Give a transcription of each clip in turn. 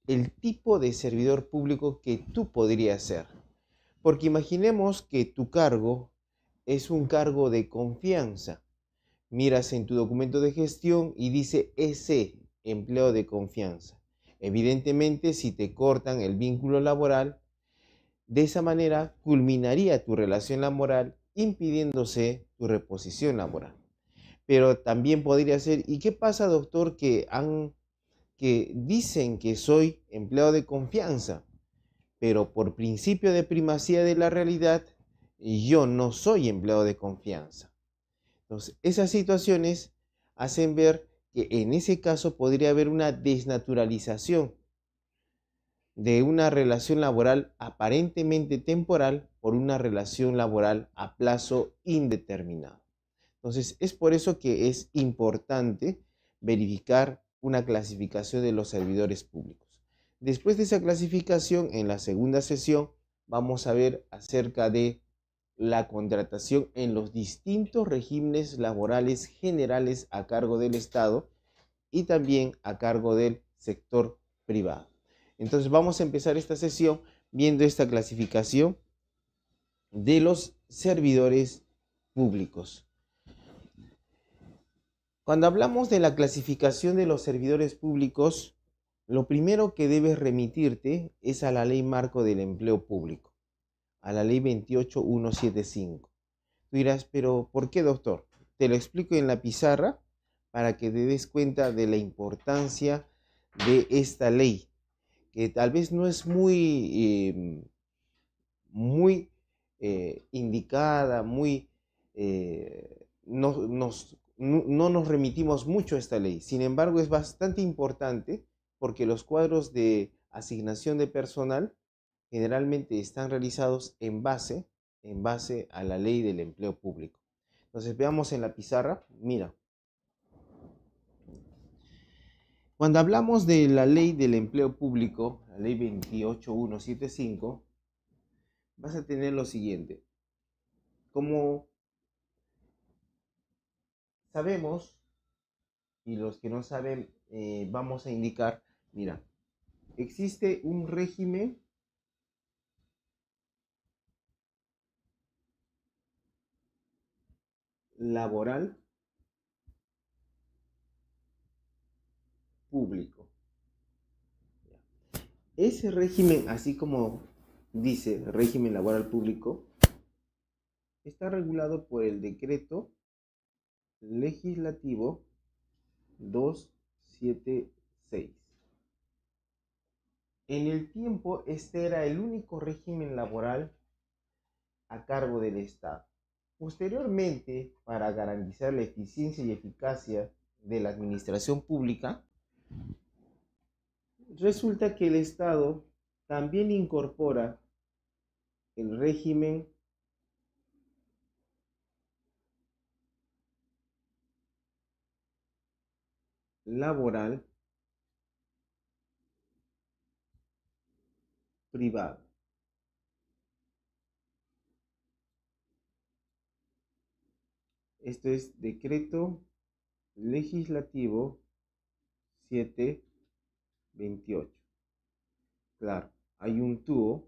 el tipo de servidor público que tú podrías ser. Porque imaginemos que tu cargo es un cargo de confianza. Miras en tu documento de gestión y dice ese empleo de confianza. Evidentemente, si te cortan el vínculo laboral, de esa manera culminaría tu relación laboral, impidiéndose tu reposición laboral. Pero también podría ser, ¿y qué pasa, doctor, que dicen que soy empleado de confianza, pero por principio de primacía de la realidad, yo no soy empleado de confianza? Entonces, esas situaciones hacen ver que en ese caso podría haber una desnaturalización de una relación laboral aparentemente temporal por una relación laboral a plazo indeterminado. Entonces, es por eso que es importante verificar una clasificación de los servidores públicos. Después de esa clasificación, en la segunda sesión, vamos a ver acerca de la contratación en los distintos regímenes laborales generales a cargo del Estado y también a cargo del sector privado. Entonces vamos a empezar esta sesión viendo esta clasificación de los servidores públicos. Cuando hablamos de la clasificación de los servidores públicos, lo primero que debes remitirte es a la Ley Marco del Empleo Público, a la Ley 28175. Tú dirás, pero ¿por qué, doctor? Te lo explico en la pizarra para que te des cuenta de la importancia de esta ley, que tal vez no es muy indicada, no nos remitimos mucho a esta ley. Sin embargo, es bastante importante porque los cuadros de asignación de personal generalmente están realizados en base a la ley del empleo público. Entonces veamos en la pizarra, mira, cuando hablamos de la ley del empleo público, la ley 28175, vas a tener lo siguiente. Como sabemos, y los que no saben, vamos a indicar, mira, existe un régimen laboral público. Ese régimen, así como dice régimen laboral público, está regulado por el decreto legislativo 276. En el tiempo, este era el único régimen laboral a cargo del Estado. Posteriormente, para garantizar la eficiencia y eficacia de la administración pública, resulta que el Estado también incorpora el régimen laboral privado. Esto es decreto legislativo 728. Claro, hay un TUO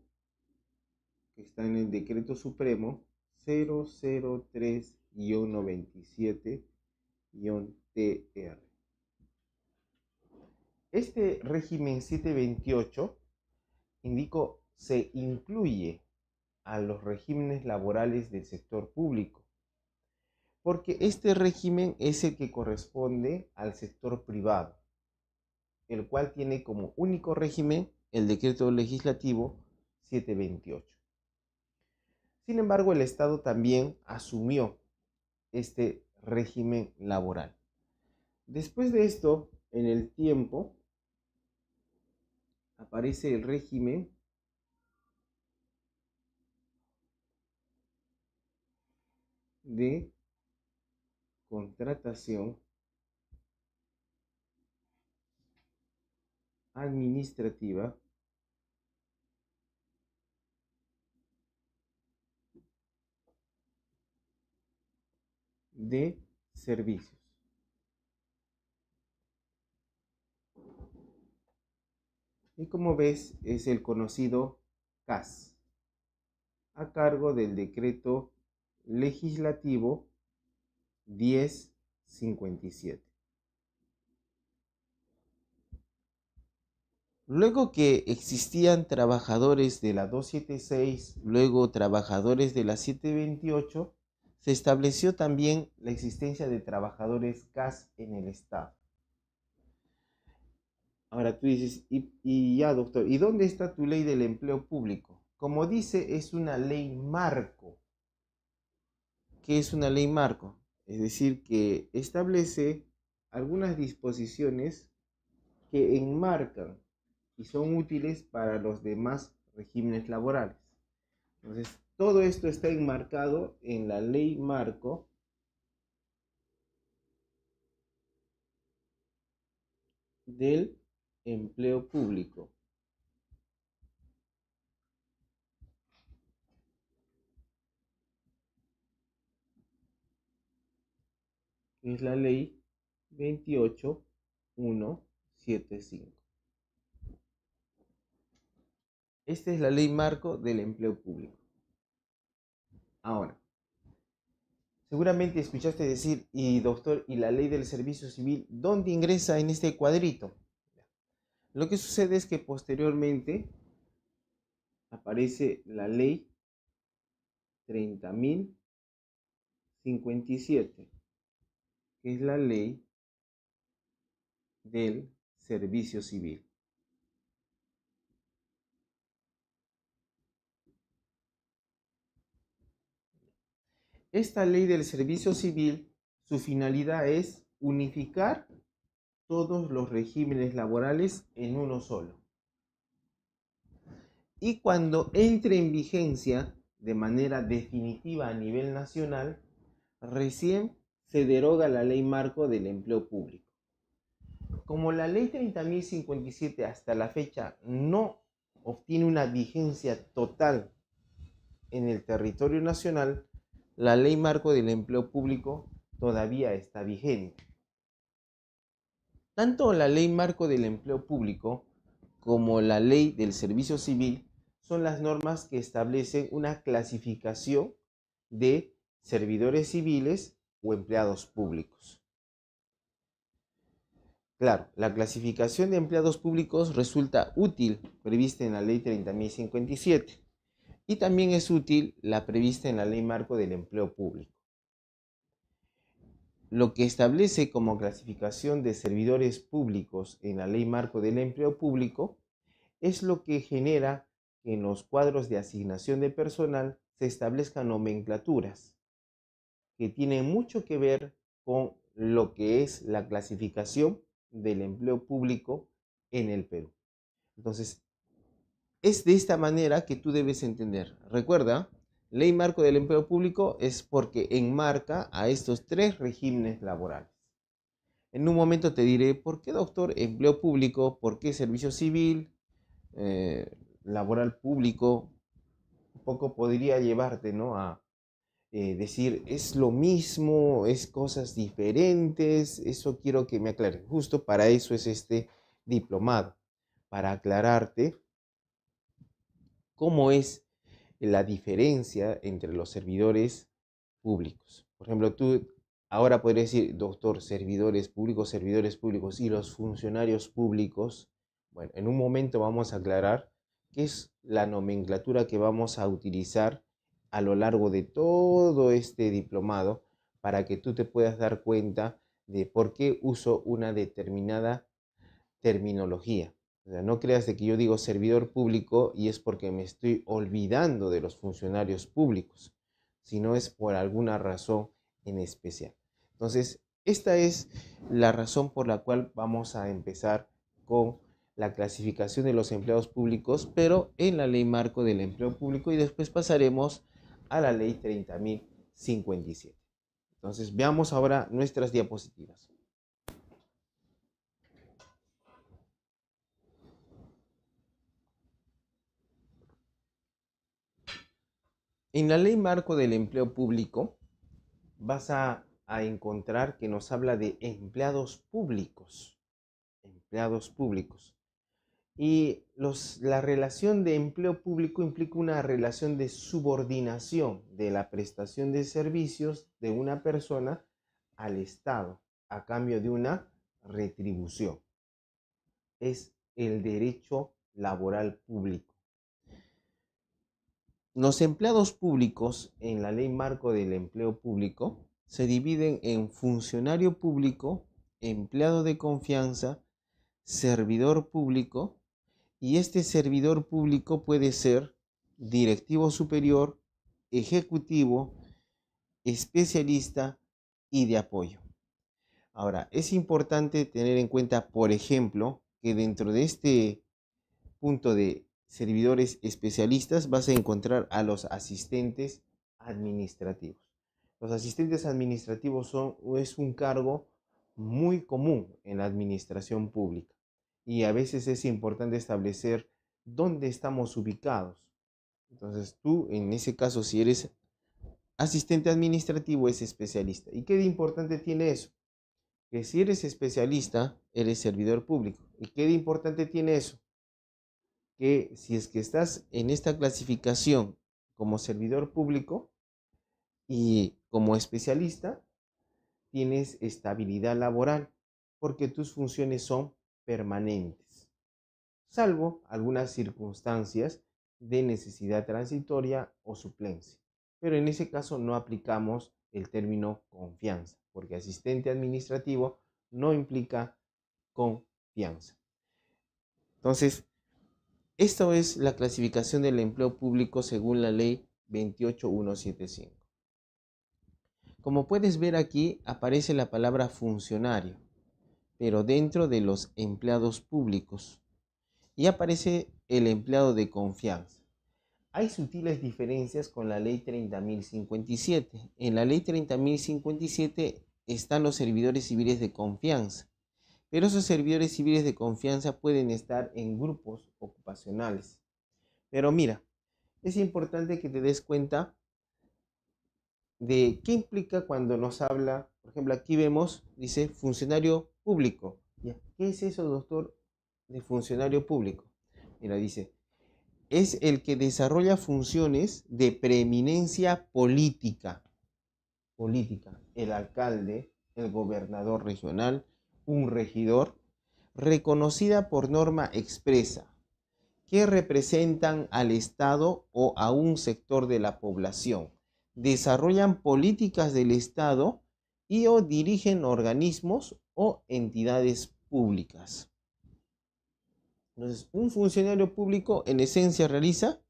que está en el decreto supremo 003-97-TR. Este régimen 728, indico, se incluye a los regímenes laborales del sector público, porque este régimen es el que corresponde al sector privado, el cual tiene como único régimen el decreto legislativo 728. Sin embargo, el Estado también asumió este régimen laboral. Después de esto, en el tiempo, aparece el régimen de contratación administrativa de servicios. Y como ves, es el conocido CAS, a cargo del decreto legislativo 1057. Luego que existían trabajadores de la 276, luego trabajadores de la 728, se estableció también la existencia de trabajadores CAS en el Estado. Ahora tú dices, y ya doctor, ¿y dónde está tu ley del empleo público? Como dice, es una ley marco. ¿Qué es una ley marco? Es decir, que establece algunas disposiciones que enmarcan y son útiles para los demás regímenes laborales. Entonces, todo esto está enmarcado en la ley marco del empleo público. Es la ley 28175. Esta es la ley marco del empleo público. Ahora, seguramente escuchaste decir, y doctor, ¿y la ley del servicio civil dónde ingresa en este cuadrito? Lo que sucede es que posteriormente aparece la ley 30.057, que es la ley del servicio civil. Esta ley del servicio civil, su finalidad es unificar todos los regímenes laborales en uno solo. Y cuando entre en vigencia de manera definitiva a nivel nacional, recién se deroga la ley marco del empleo público. Como la ley 30.057 hasta la fecha no obtiene una vigencia total en el territorio nacional, la ley marco del empleo público todavía está vigente. Tanto la ley marco del empleo público como la ley del servicio civil son las normas que establecen una clasificación de servidores civiles o empleados públicos. Claro, la clasificación de empleados públicos resulta útil, prevista en la ley 30.057, y también es útil la prevista en la ley marco del empleo público. Lo que establece como clasificación de servidores públicos en la ley marco del empleo público es lo que genera que en los cuadros de asignación de personal se establezcan nomenclaturas que tienen mucho que ver con lo que es la clasificación del empleo público en el Perú. Entonces, es de esta manera que tú debes entender. Recuerda, ley marco del empleo público es porque enmarca a estos tres regímenes laborales. En un momento te diré, ¿por qué doctor empleo público? ¿Por qué servicio civil? Laboral público? Un poco podría llevarte, ¿no? A decir, es lo mismo, es cosas diferentes, eso quiero que me aclare. Justo para eso es este diplomado, para aclararte cómo es la diferencia entre los servidores públicos. Por ejemplo, tú ahora podrías decir, doctor, servidores públicos y los funcionarios públicos. Bueno, en un momento vamos a aclarar qué es la nomenclatura que vamos a utilizar a lo largo de todo este diplomado para que tú te puedas dar cuenta de por qué uso una determinada terminología. O sea, no creas de que yo digo servidor público y es porque me estoy olvidando de los funcionarios públicos, sino es por alguna razón en especial. Entonces, esta es la razón por la cual vamos a empezar con la clasificación de los empleados públicos, pero en la ley marco del empleo público y después pasaremos a la ley 30.057. Entonces, veamos ahora nuestras diapositivas. En la ley marco del empleo público vas a encontrar que nos habla de empleados públicos. Empleados públicos. Y la relación de empleo público implica una relación de subordinación de la prestación de servicios de una persona al Estado a cambio de una retribución. Es el derecho laboral público. Los empleados públicos en la Ley Marco del Empleo Público se dividen en funcionario público, empleado de confianza, servidor público, y este servidor público puede ser directivo superior, ejecutivo, especialista y de apoyo. Ahora, es importante tener en cuenta, por ejemplo, que dentro de este punto de servidores especialistas vas a encontrar a los asistentes administrativos. Los asistentes administrativos es un cargo muy común en la administración pública y a veces es importante establecer dónde estamos ubicados. Entonces tú, en ese caso, si eres asistente administrativo, es especialista. ¿Y qué de importante tiene eso? Que si eres especialista, eres servidor público. ¿Y qué de importante tiene eso? Que si es que estás en esta clasificación como servidor público y como especialista, tienes estabilidad laboral porque tus funciones son permanentes, salvo algunas circunstancias de necesidad transitoria o suplencia. Pero en ese caso no aplicamos el término confianza, porque asistente administrativo no implica confianza. Entonces, esto es la clasificación del empleo público según la ley 28175. Como puedes ver aquí, aparece la palabra funcionario, pero dentro de los empleados públicos. Y aparece el empleado de confianza. Hay sutiles diferencias con la ley 30.057. En la ley 30.057 están los servidores civiles de confianza. Pero esos servidores civiles de confianza pueden estar en grupos ocupacionales. Pero mira, es importante que te des cuenta de qué implica cuando nos habla, por ejemplo, aquí vemos, dice funcionario público. ¿Qué es eso, doctor, de funcionario público? Mira, dice, es el que desarrolla funciones de preeminencia política. El alcalde, el gobernador regional, un regidor, reconocida por norma expresa, que representan al Estado o a un sector de la población, desarrollan políticas del Estado y o dirigen organismos o entidades públicas. Entonces, un funcionario público en esencia realiza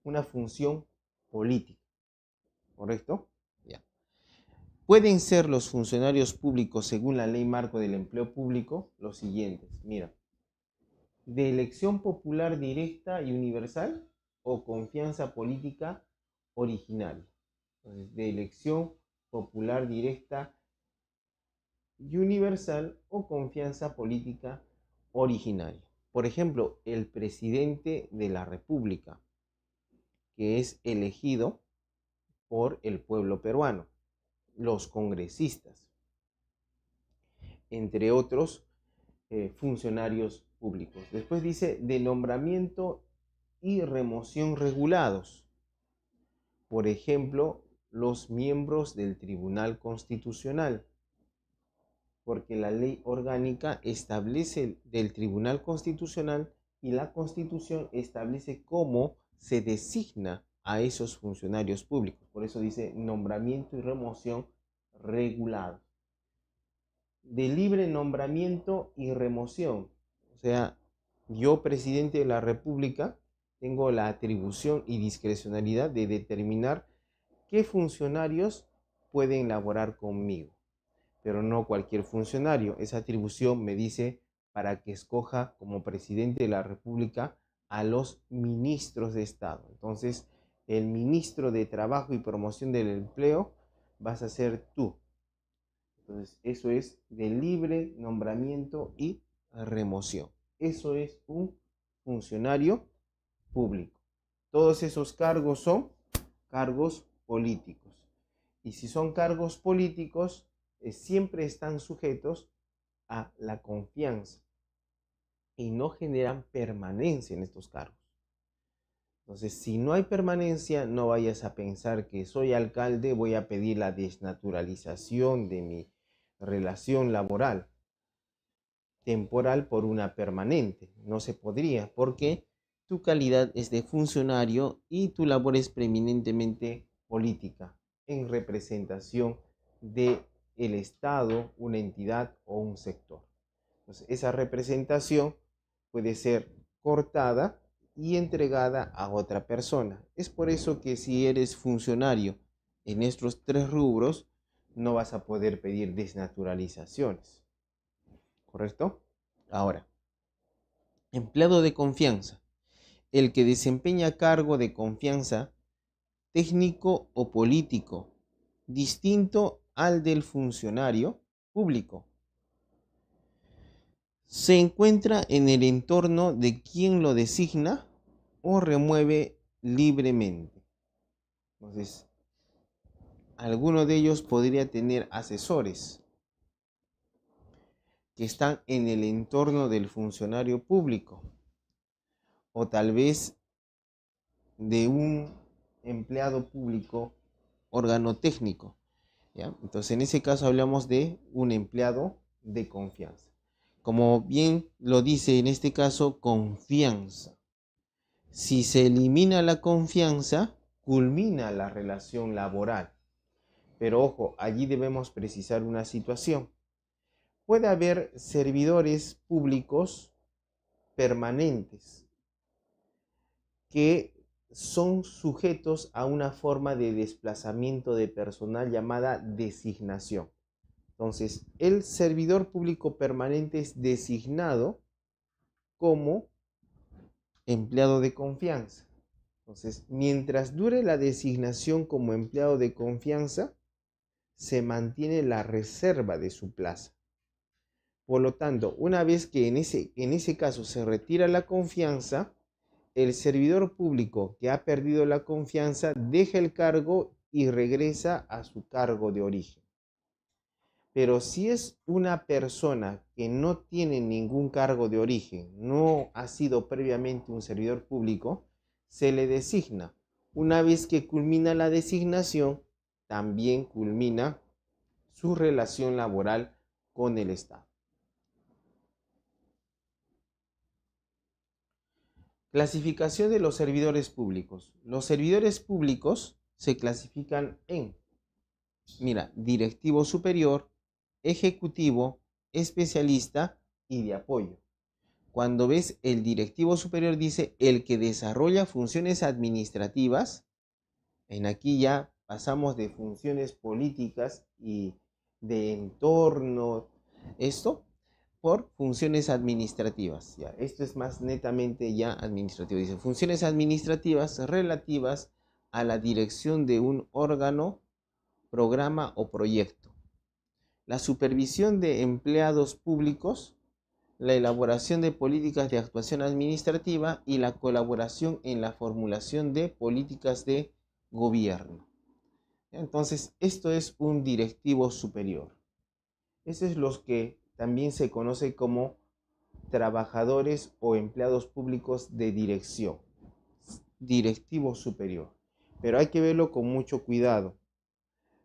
una función política, ¿correcto? Ya. Pueden ser los funcionarios públicos, según la Ley Marco del Empleo Público, los siguientes. Mira, de elección popular directa y universal o confianza política originaria. Entonces, de elección popular directa y universal o confianza política originaria. Por ejemplo, el presidente de la República, que es elegido por el pueblo peruano, los congresistas, entre otros funcionarios públicos. Después dice de nombramiento y remoción regulados. Por ejemplo, los miembros del Tribunal Constitucional, porque la ley orgánica establece del Tribunal Constitucional y la Constitución establece cómo se designa a esos funcionarios públicos. Por eso dice nombramiento y remoción regulados. De libre nombramiento y remoción. O sea, yo, presidente de la República, tengo la atribución y discrecionalidad de determinar qué funcionarios pueden laborar conmigo, pero no cualquier funcionario. Esa atribución me dice para que escoja como presidente de la República a los ministros de Estado. Entonces, el ministro de Trabajo y Promoción del Empleo vas a ser tú. Entonces, eso es de libre nombramiento y remoción. Eso es un funcionario público. Todos esos cargos son cargos políticos. Y si son cargos políticos, siempre están sujetos a la confianza. y no generan permanencia en estos cargos. Entonces, si no hay permanencia, no vayas a pensar que soy alcalde, voy a pedir la desnaturalización de mi relación laboral temporal por una permanente. No se podría, porque tu calidad es de funcionario y tu labor es preeminentemente política, en representación de el Estado, una entidad o un sector. Entonces, esa representación puede ser cortada y entregada a otra persona. Es por eso que si eres funcionario en estos tres rubros, no vas a poder pedir desnaturalizaciones. ¿Correcto? Ahora, empleado de confianza. El que desempeña cargo de confianza técnico o político, distinto al del funcionario público. Se encuentra en el entorno de quien lo designa o remueve libremente. Entonces, alguno de ellos podría tener asesores que están en el entorno del funcionario público o tal vez de un empleado público órgano técnico, ¿ya? Entonces, en ese caso hablamos de un empleado de confianza. Como bien lo dice en este caso, confianza. Si se elimina la confianza, culmina la relación laboral. Pero ojo, allí debemos precisar una situación. Puede haber servidores públicos permanentes que son sujetos a una forma de desplazamiento de personal llamada designación. Entonces, el servidor público permanente es designado como empleado de confianza. Entonces, mientras dure la designación como empleado de confianza, se mantiene la reserva de su plaza. Por lo tanto, una vez que en ese caso se retira la confianza, el servidor público que ha perdido la confianza deja el cargo y regresa a su cargo de origen. Pero si es una persona que no tiene ningún cargo de origen, no ha sido previamente un servidor público, se le designa. Una vez que culmina la designación, también culmina su relación laboral con el Estado. Clasificación de los servidores públicos. Los servidores públicos se clasifican en, directivo superior, ejecutivo, especialista y de apoyo. Cuando ves el directivo superior dice el que desarrolla funciones administrativas, en aquí ya pasamos de funciones políticas y de entorno, esto por funciones administrativas. Ya, esto es más netamente ya administrativo. Dice funciones administrativas relativas a la dirección de un órgano, programa o proyecto. La supervisión de empleados públicos, la elaboración de políticas de actuación administrativa y la colaboración en la formulación de políticas de gobierno. Entonces, esto es un directivo superior. Esos es los que también se conoce como trabajadores o empleados públicos de dirección. Directivo superior. Pero hay que verlo con mucho cuidado.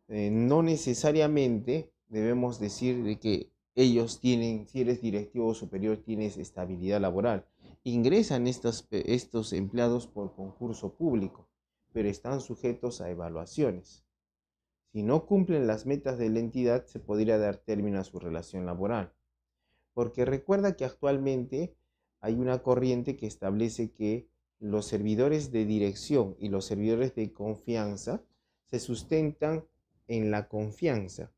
No necesariamente debemos decir de que ellos tienen, si eres directivo superior, tienes estabilidad laboral. Ingresan estos empleados por concurso público, pero están sujetos a evaluaciones. Si no cumplen las metas de la entidad, se podría dar término a su relación laboral. Porque recuerda que actualmente hay una corriente que establece que los servidores de dirección y los servidores de confianza se sustentan en la confianza.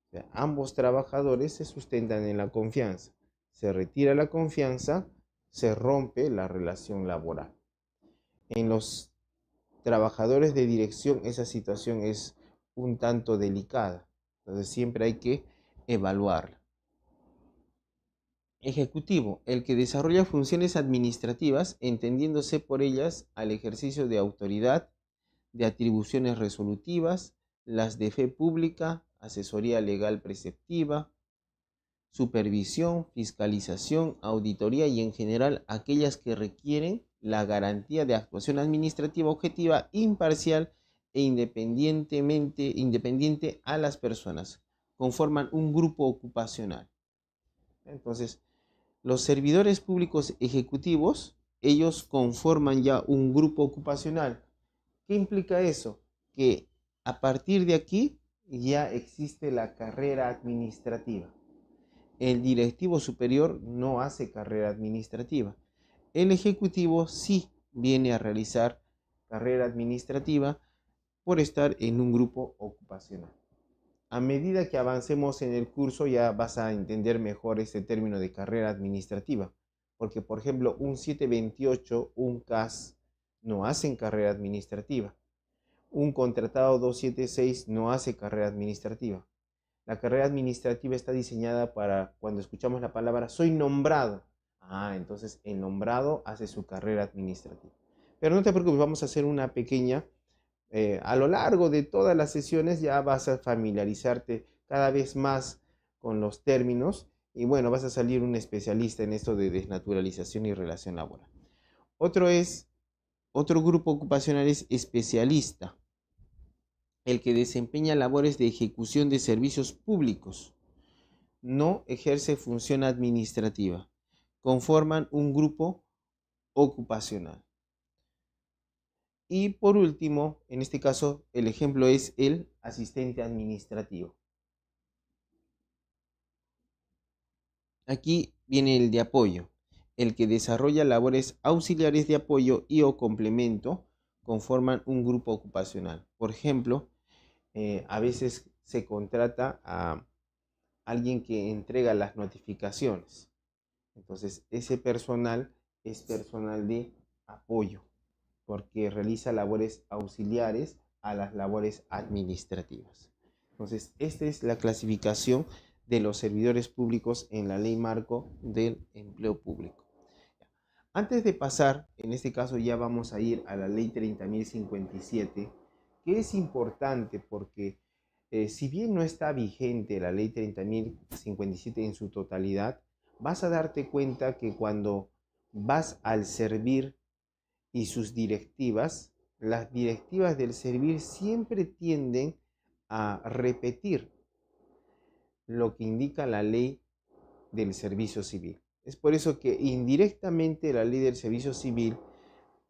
O sea, ambos trabajadores se sustentan en la confianza. Se retira la confianza, se rompe la relación laboral. En los trabajadores de dirección esa situación es un tanto delicada. Entonces siempre hay que evaluarla. Ejecutivo, el que desarrolla funciones administrativas, entendiéndose por ellas al ejercicio de autoridad, de atribuciones resolutivas, las de fe pública, asesoría legal preceptiva, supervisión, fiscalización, auditoría y en general aquellas que requieren la garantía de actuación administrativa objetiva, imparcial e independiente a las personas. Conforman un grupo ocupacional. Entonces, los servidores públicos ejecutivos, ellos conforman ya un grupo ocupacional. ¿Qué implica eso? Que a partir de aquí ya existe la carrera administrativa. El directivo superior no hace carrera administrativa. El ejecutivo sí viene a realizar carrera administrativa por estar en un grupo ocupacional. A medida que avancemos en el curso ya vas a entender mejor este término de carrera administrativa, porque por ejemplo un 728, un CAS no hacen carrera administrativa. Un contratado 276 no hace carrera administrativa. La carrera administrativa está diseñada para cuando escuchamos la palabra soy nombrado. Entonces el nombrado hace su carrera administrativa. Pero no te preocupes, vamos a hacer una pequeña, a lo largo de todas las sesiones ya vas a familiarizarte cada vez más con los términos y bueno, vas a salir un especialista en esto de desnaturalización y relación laboral. Otro grupo ocupacional es especialista, el que desempeña labores de ejecución de servicios públicos. No ejerce función administrativa. Conforman un grupo ocupacional. Y por último, en este caso, el ejemplo es el asistente administrativo. Aquí viene el de apoyo, el que desarrolla labores auxiliares de apoyo y o complemento, conforman un grupo ocupacional. Por ejemplo, a veces se contrata a alguien que entrega las notificaciones. Entonces, ese personal es personal de apoyo, porque realiza labores auxiliares a las labores administrativas. Entonces, esta es la clasificación de los servidores públicos en la Ley Marco del Empleo Público. Antes de pasar, en este caso ya vamos a ir a la Ley 30.057, que es importante porque si bien no está vigente la Ley 30.057 en su totalidad, vas a darte cuenta que cuando vas al servir y sus directivas, las directivas del servir siempre tienden a repetir lo que indica la ley del servicio civil. Es por eso que indirectamente la ley del servicio civil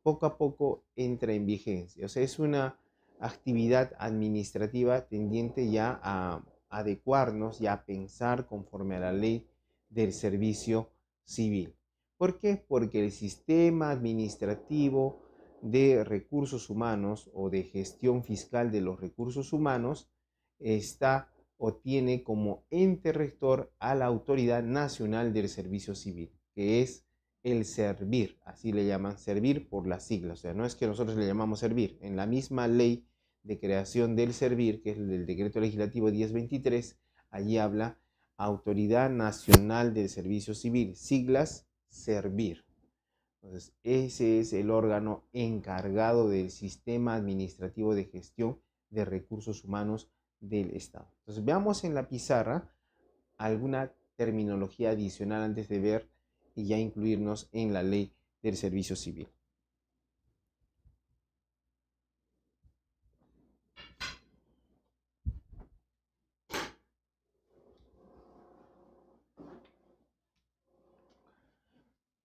poco a poco entra en vigencia. O sea, es una actividad administrativa tendiente ya a adecuarnos y a pensar conforme a la ley del servicio civil. ¿Por qué? Porque el sistema administrativo de recursos humanos o de gestión fiscal de los recursos humanos está o tiene como ente rector a la Autoridad Nacional del Servicio Civil, que es el servir, así le llaman, servir por las siglas, o sea, no es que nosotros le llamamos servir, en la misma ley de creación del servir, que es el del decreto legislativo 1023, allí habla Autoridad Nacional del Servicio Civil, siglas servir. Entonces, ese es el órgano encargado del sistema administrativo de gestión de recursos humanos del Estado. Entonces, veamos en la pizarra alguna terminología adicional antes de ver y ya incluirnos en la ley del servicio civil.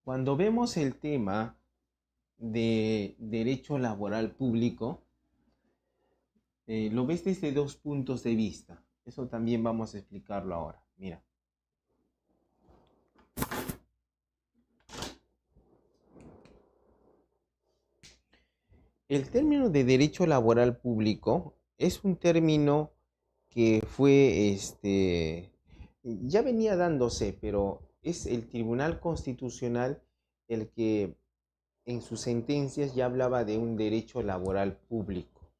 Cuando vemos el tema de derecho laboral público, lo ves desde dos puntos de vista. Eso también vamos a explicarlo ahora. Mira. El término de derecho laboral público es un término que fue, ya venía dándose, pero es el Tribunal Constitucional el que en sus sentencias ya hablaba de un derecho laboral público.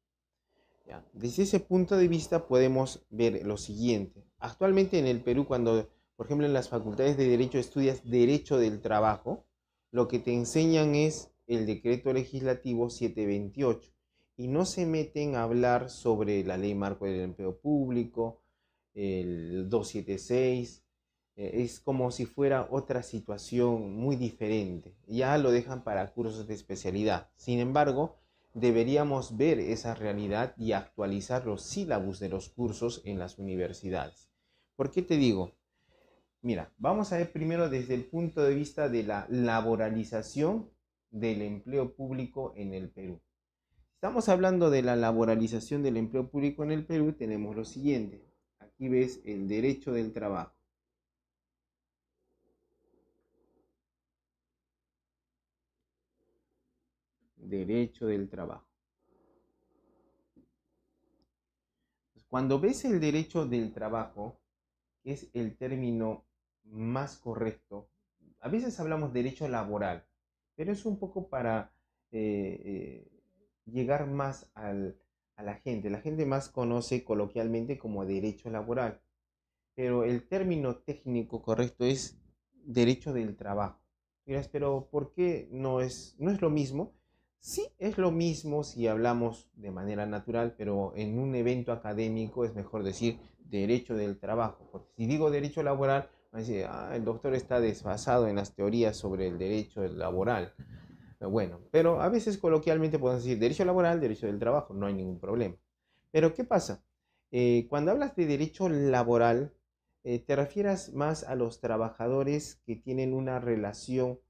¿Ya? Desde ese punto de vista podemos ver lo siguiente. Actualmente en el Perú, cuando, por ejemplo, en las facultades de Derecho estudias Derecho del Trabajo, lo que te enseñan es el decreto legislativo 728 y no se meten a hablar sobre la ley marco del empleo público, el 276, es como si fuera otra situación muy diferente. Ya lo dejan para cursos de especialidad. Sin embargo, deberíamos ver esa realidad y actualizar los sílabus de los cursos en las universidades. ¿Por qué te digo? Mira, vamos a ver primero desde el punto de vista de la laboralización del empleo público en el Perú. Estamos hablando de la laboralización del empleo público en el Perú, tenemos lo siguiente. Aquí ves el derecho del trabajo. Derecho del trabajo. Cuando ves el derecho del trabajo, es el término más correcto. A veces hablamos derecho laboral, pero es un poco para llegar más a la gente. La gente más conoce coloquialmente como derecho laboral, pero el término técnico correcto es derecho del trabajo. Miras, pero ¿por qué no es lo mismo? Sí, es lo mismo si hablamos de manera natural, pero en un evento académico es mejor decir derecho del trabajo, porque si digo derecho laboral, van a decir, el doctor está desfasado en las teorías sobre el derecho laboral. Bueno, pero a veces coloquialmente podemos decir derecho laboral, derecho del trabajo, no hay ningún problema. Pero ¿qué pasa? Cuando hablas de derecho laboral, te refieres más a los trabajadores que tienen una relación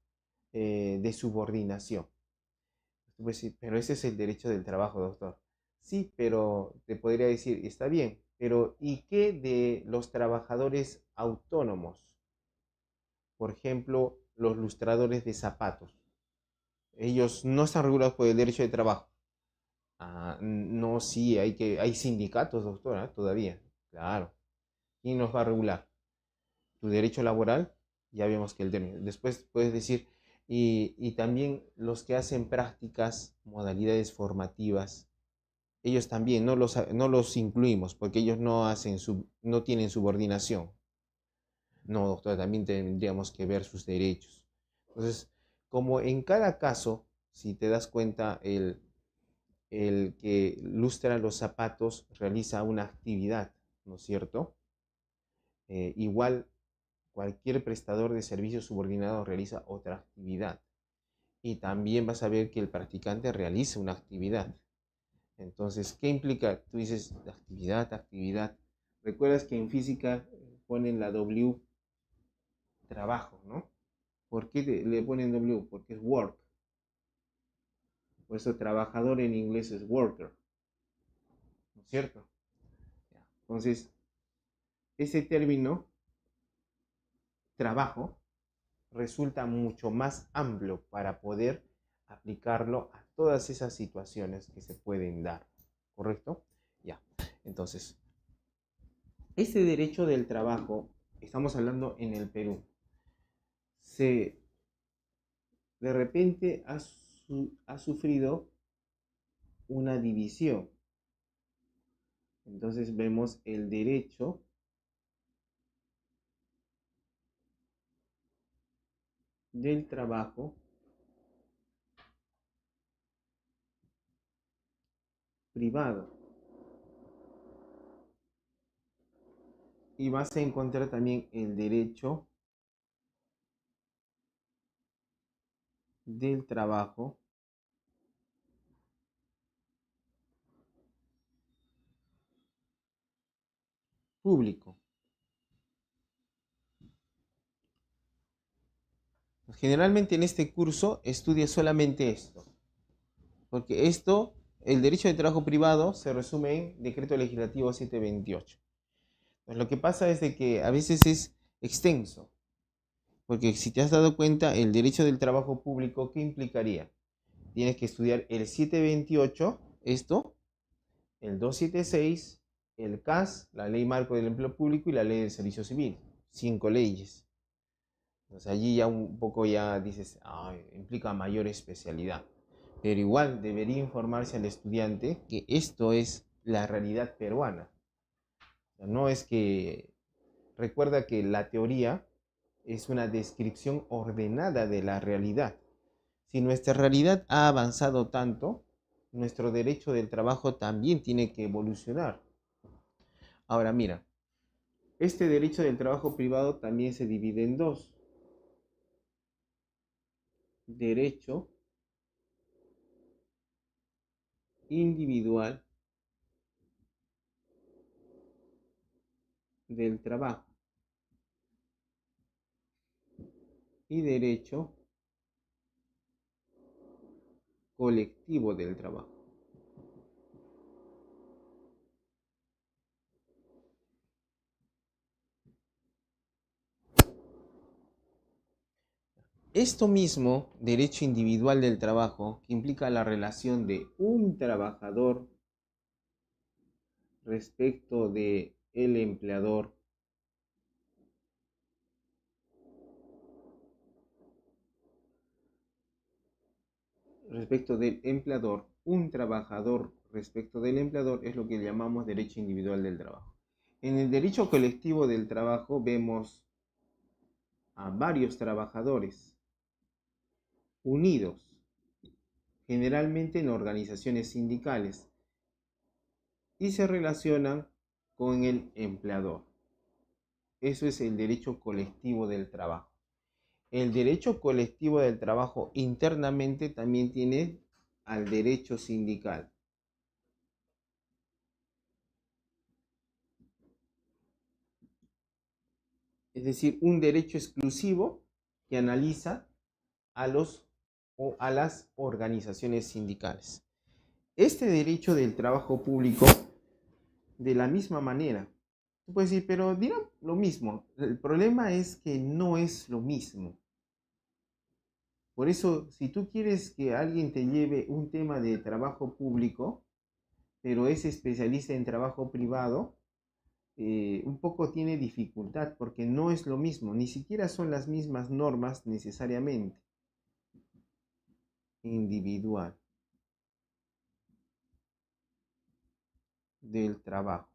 de subordinación. Pues sí, pero ese es el derecho del trabajo, doctor. Sí, pero te podría decir, está bien, pero ¿y qué de los trabajadores autónomos? Por ejemplo, los lustradores de zapatos. Ellos no están regulados por el derecho de trabajo. No, sí, hay sindicatos, doctora, todavía. Claro. ¿Quién nos va a regular? Tu derecho laboral, ya vemos que el término. Después puedes decir, y también los que hacen prácticas, modalidades formativas, ellos también no los incluimos porque ellos no tienen subordinación. No, doctora, también tendríamos que ver sus derechos. Entonces, como en cada caso, si te das cuenta, el que lustra los zapatos realiza una actividad, ¿no es cierto? Igual cualquier prestador de servicios subordinado realiza otra actividad. Y también vas a ver que el practicante realiza una actividad. Entonces, ¿qué implica? Tú dices actividad, actividad. Recuerdas que en física ponen la W trabajo, ¿no? ¿Por qué le ponen W? Porque es work. Por eso trabajador en inglés es worker, ¿no es cierto? Entonces, ese término trabajo resulta mucho más amplio para poder aplicarlo a todas esas situaciones que se pueden dar, ¿correcto? Ya, entonces, este derecho del trabajo, estamos hablando en el Perú, se de repente ha sufrido una división. Entonces vemos el derecho del trabajo privado. Y vas a encontrar también el derecho del trabajo público. Generalmente en este curso estudia solamente esto, porque el derecho de trabajo privado se resume en Decreto Legislativo 728. Pues lo que pasa es de que a veces es extenso, porque si te has dado cuenta, el derecho del trabajo público, ¿qué implicaría? Tienes que estudiar el 728, esto, el 276, el CAS, la Ley Marco del Empleo Público y la Ley del Servicio Civil. 5 leyes. Entonces allí ya un poco ya dices, implica mayor especialidad. Pero igual debería informarse al estudiante que esto es la realidad peruana. O sea, no es que, recuerda que la teoría es una descripción ordenada de la realidad. Si nuestra realidad ha avanzado tanto, nuestro derecho del trabajo también tiene que evolucionar. Ahora mira, Este derecho del trabajo privado también se divide en dos. Derecho individual del trabajo y derecho colectivo del trabajo. Esto mismo, derecho individual del trabajo, que implica la relación de un trabajador respecto de el empleador, un trabajador respecto del empleador es lo que llamamos derecho individual del trabajo. En el derecho colectivo del trabajo vemos a varios trabajadores unidos, generalmente en organizaciones sindicales, y se relacionan con el empleador. Eso es el derecho colectivo del trabajo. El derecho colectivo del trabajo internamente también tiene al derecho sindical. Es decir, un derecho exclusivo que analiza a los o a las organizaciones sindicales. Este derecho del trabajo público, de la misma manera, tú puedes decir, pero dirán lo mismo. El problema es que no es lo mismo. Por eso, si tú quieres que alguien te lleve un tema de trabajo público, pero es especialista en trabajo privado, un poco tiene dificultad porque no es lo mismo, ni siquiera son las mismas normas necesariamente. Individual del trabajo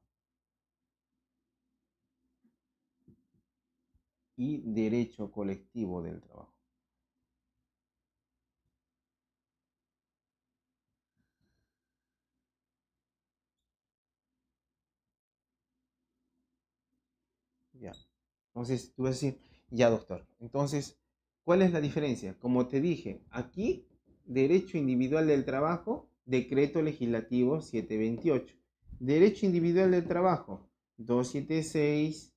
y derecho colectivo del trabajo. Ya. Entonces, tú vas a decir, ya doctor, entonces, ¿cuál es la diferencia? Como te dije, aquí, derecho individual del trabajo, decreto legislativo 728. Derecho individual del trabajo, 276,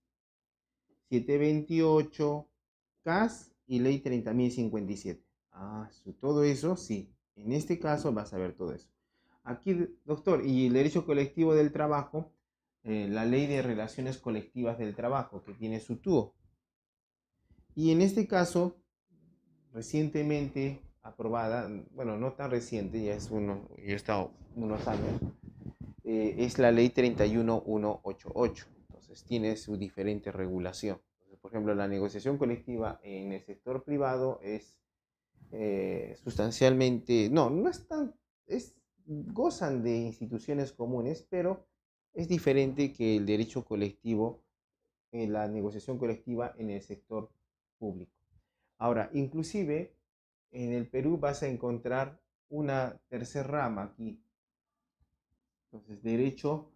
728, CAS y ley 30.057. Ah, todo eso, sí. En este caso vas a ver todo eso. Aquí, doctor, y el derecho colectivo del trabajo, la ley de relaciones colectivas del trabajo, que tiene su TUO. Y en este caso, recientemente aprobada, bueno, no tan reciente, ya ha estado unos años, es la ley 31188. Entonces tiene su diferente regulación. Entonces, por ejemplo, la negociación colectiva en el sector privado es sustancialmente, no es tan, gozan de instituciones comunes, pero es diferente que el derecho colectivo, la negociación colectiva en el sector público. Ahora, inclusive en el Perú vas a encontrar una tercera rama aquí. Entonces, derecho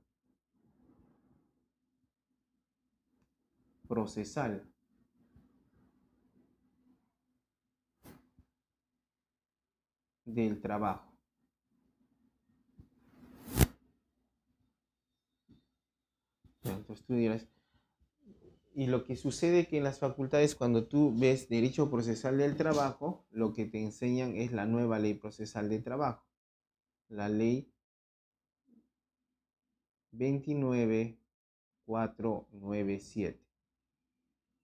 procesal del trabajo. Entonces tú dirás, y lo que sucede que en las facultades cuando tú ves derecho procesal del trabajo, lo que te enseñan es la nueva ley procesal del trabajo, la ley 29497,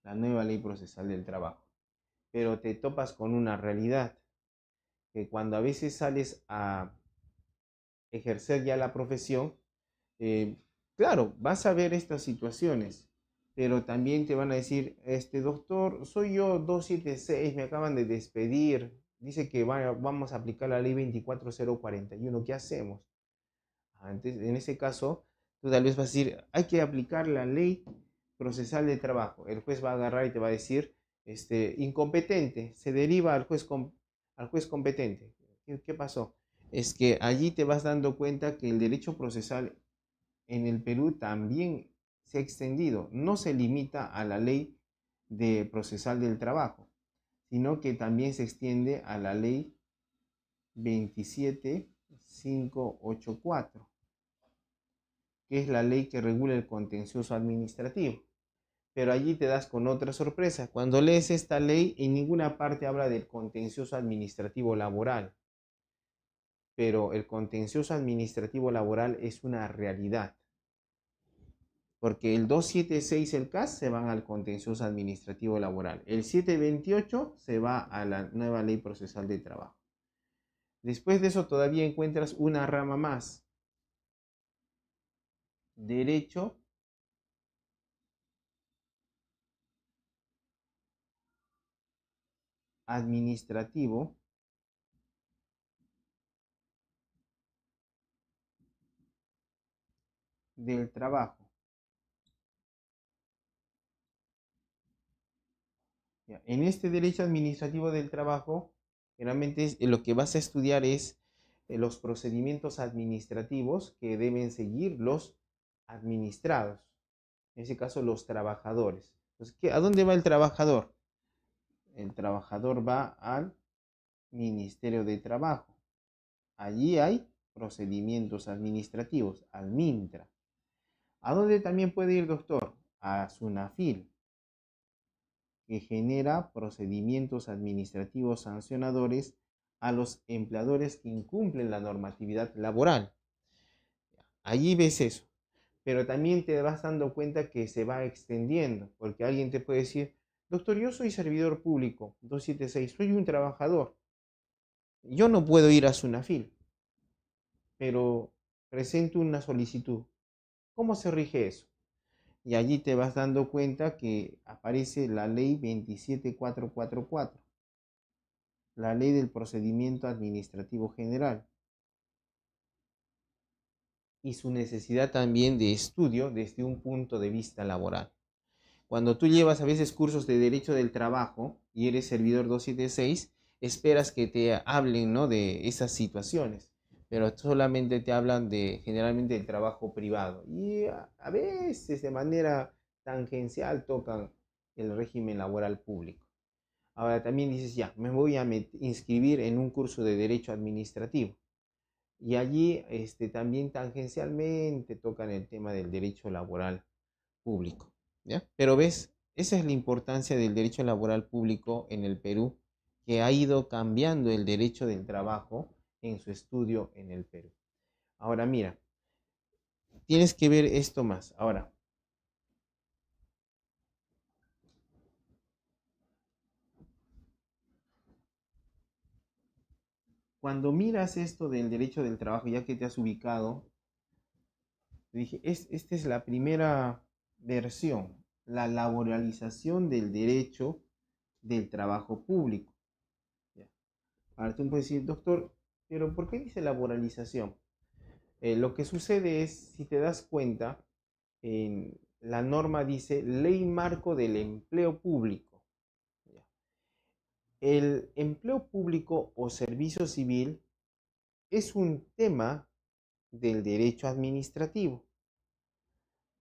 la nueva ley procesal del trabajo. Pero te topas con una realidad, que cuando a veces sales a ejercer ya la profesión, eh, claro, vas a ver estas situaciones, pero también te van a decir, este doctor, soy yo 276, me acaban de despedir, dice que vamos a aplicar la ley 24041, ¿qué hacemos? Entonces, en ese caso, tú tal vez vas a decir, hay que aplicar la ley procesal de trabajo. El juez va a agarrar y te va a decir, incompetente, se deriva al juez competente. ¿Qué pasó? Es que allí te vas dando cuenta que el derecho procesal en el Perú también se ha extendido, no se limita a la ley de procesal del trabajo, sino que también se extiende a la ley 27584, que es la ley que regula el contencioso administrativo. Pero allí te das con otra sorpresa. Cuando lees esta ley, en ninguna parte habla del contencioso administrativo laboral. Pero el contencioso administrativo laboral es una realidad. Porque el 276, el CAS, se van al contencioso administrativo laboral. El 728 se va a la nueva ley procesal de trabajo. Después de eso todavía encuentras una rama más. Derecho administrativo del trabajo. En este derecho administrativo del trabajo, generalmente lo que vas a estudiar es los procedimientos administrativos que deben seguir los administrados, en ese caso los trabajadores. Entonces, ¿a dónde va el trabajador? El trabajador va al Ministerio de Trabajo. Allí hay procedimientos administrativos, al MINTRA. ¿A dónde también puede ir, doctor? A SUNAFIL, que genera procedimientos administrativos sancionadores a los empleadores que incumplen la normatividad laboral. Allí ves eso. Pero también te vas dando cuenta que se va extendiendo, porque alguien te puede decir, doctor, yo soy servidor público, 276, soy un trabajador. Yo no puedo ir a SUNAFIL, pero presento una solicitud. ¿Cómo se rige eso? Y allí te vas dando cuenta que aparece la ley 27444, la ley del procedimiento administrativo general, y su necesidad también de estudio desde un punto de vista laboral. Cuando tú llevas a veces cursos de derecho del trabajo y eres servidor 276, esperas que te hablen, ¿no?, de esas situaciones, pero solamente te hablan de generalmente del trabajo privado y a veces de manera tangencial tocan el régimen laboral público. Ahora también dices, ya, me voy a inscribir en un curso de derecho administrativo y allí también tangencialmente tocan el tema del derecho laboral público, ¿ya? Pero ves, esa es la importancia del derecho laboral público en el Perú, que ha ido cambiando el derecho del trabajo en su estudio en el Perú. Ahora mira, tienes que ver esto más. Ahora, cuando miras esto del derecho del trabajo, ya que te has ubicado, dije, esta es la primera versión, la laboralización del derecho del trabajo público. ¿Ya? Ahora tú puedes decir, doctor, pero ¿por qué dice laboralización? Lo que sucede es, si te das cuenta, la norma dice ley marco del empleo público. ¿Ya? El empleo público o servicio civil es un tema del derecho administrativo,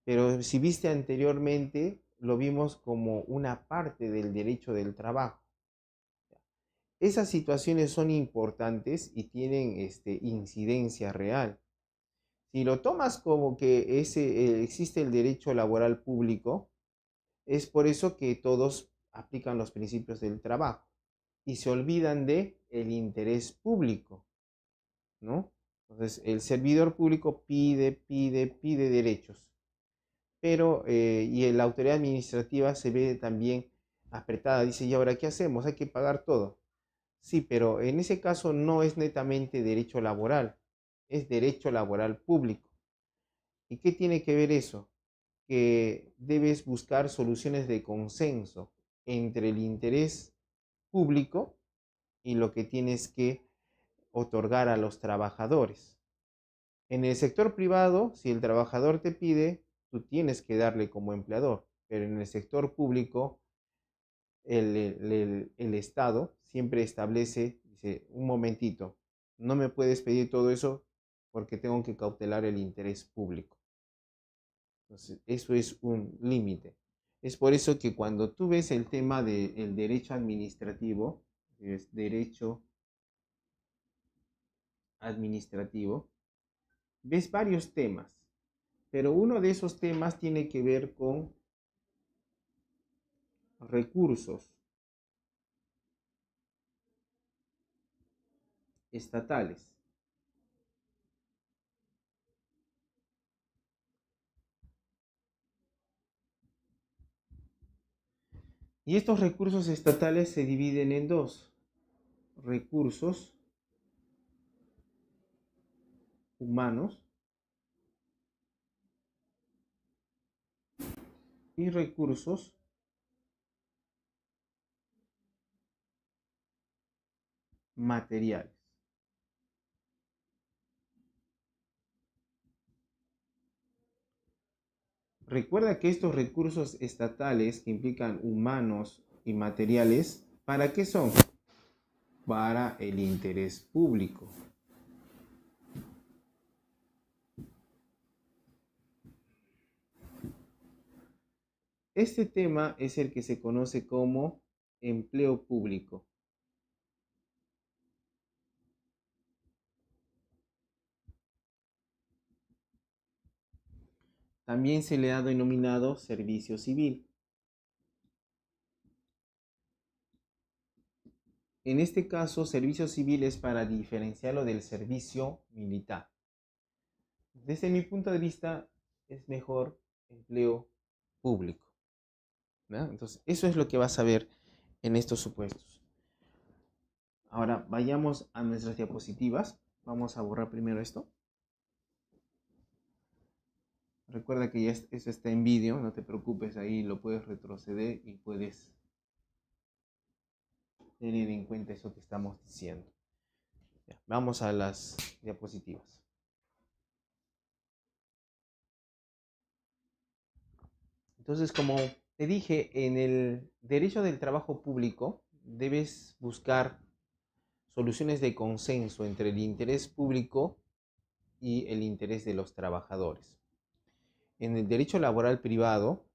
pero si viste anteriormente, lo vimos como una parte del derecho del trabajo. Esas situaciones son importantes y tienen incidencia real. Si lo tomas como que existe el derecho laboral público, es por eso que todos aplican los principios del trabajo y se olvidan de el interés público, ¿no? Entonces, el servidor público pide derechos, pero y la autoridad administrativa se ve también apretada, dice, ¿y ahora qué hacemos? Hay que pagar todo. Sí, pero en ese caso no es netamente derecho laboral, es derecho laboral público. ¿Y qué tiene que ver eso? Que debes buscar soluciones de consenso entre el interés público y lo que tienes que otorgar a los trabajadores. En el sector privado, si el trabajador te pide, tú tienes que darle como empleador, pero en el sector público, el Estado siempre establece, dice, un momentito, no me puedes pedir todo eso porque tengo que cautelar el interés público. Entonces, eso es un límite. Es por eso que cuando tú ves el tema del derecho administrativo, es derecho administrativo, ves varios temas, pero uno de esos temas tiene que ver con recursos estatales. Y estos recursos estatales se dividen en dos: recursos humanos y recursos materiales. Recuerda que estos recursos estatales que implican humanos y materiales, ¿para qué son? Para el interés público. Este tema es el que se conoce como empleo público. También se le ha denominado servicio civil. En este caso, servicio civil es para diferenciarlo del servicio militar. Desde mi punto de vista, es mejor empleo público, ¿no? Entonces, eso es lo que vas a ver en estos supuestos. Ahora, vayamos a nuestras diapositivas. Vamos a borrar primero esto. Recuerda que ya eso está en vídeo, no te preocupes, ahí lo puedes retroceder y puedes tener en cuenta eso que estamos diciendo. Ya, vamos a las diapositivas. Entonces, como te dije, en el derecho del trabajo público debes buscar soluciones de consenso entre el interés público y el interés de los trabajadores. En el derecho laboral privado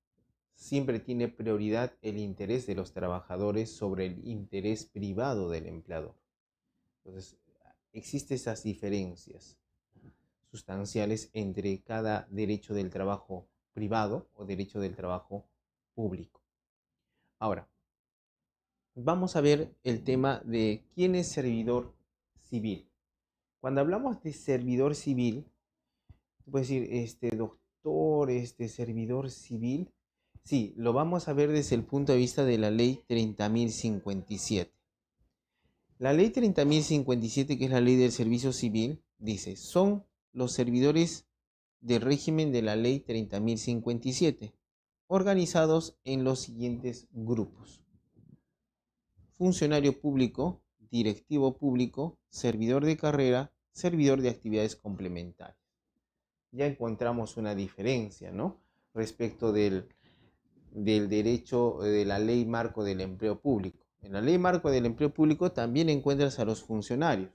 siempre tiene prioridad el interés de los trabajadores sobre el interés privado del empleador. Entonces, existen esas diferencias sustanciales entre cada derecho del trabajo privado o derecho del trabajo público. Ahora, vamos a ver el tema de quién es servidor civil. Cuando hablamos de servidor civil, puedes decir, doctor, servidor civil. Sí, lo vamos a ver desde el punto de vista de la ley 30.057. La ley 30.057, que es la ley del servicio civil, dice, son los servidores del régimen de la ley 30.057, organizados en los siguientes grupos: funcionario público, directivo público, servidor de carrera, servidor de actividades complementarias. Ya encontramos una diferencia, ¿no? Respecto del derecho de la ley marco del empleo público. En la ley marco del empleo público también encuentras a los funcionarios,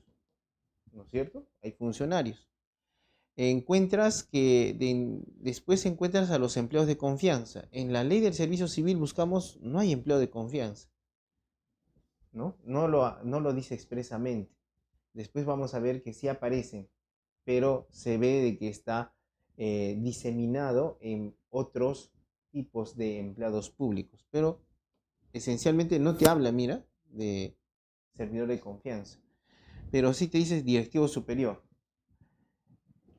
¿no es cierto? Hay funcionarios. Encuentras que después encuentras a los empleados de confianza. En la ley del servicio civil buscamos, no hay empleo de confianza, ¿no? No lo dice expresamente. Después vamos a ver que sí aparecen, pero se ve de que está diseminado en otros tipos de empleados públicos. Pero esencialmente no te habla, mira, de servidor de confianza, pero sí te dice directivo superior.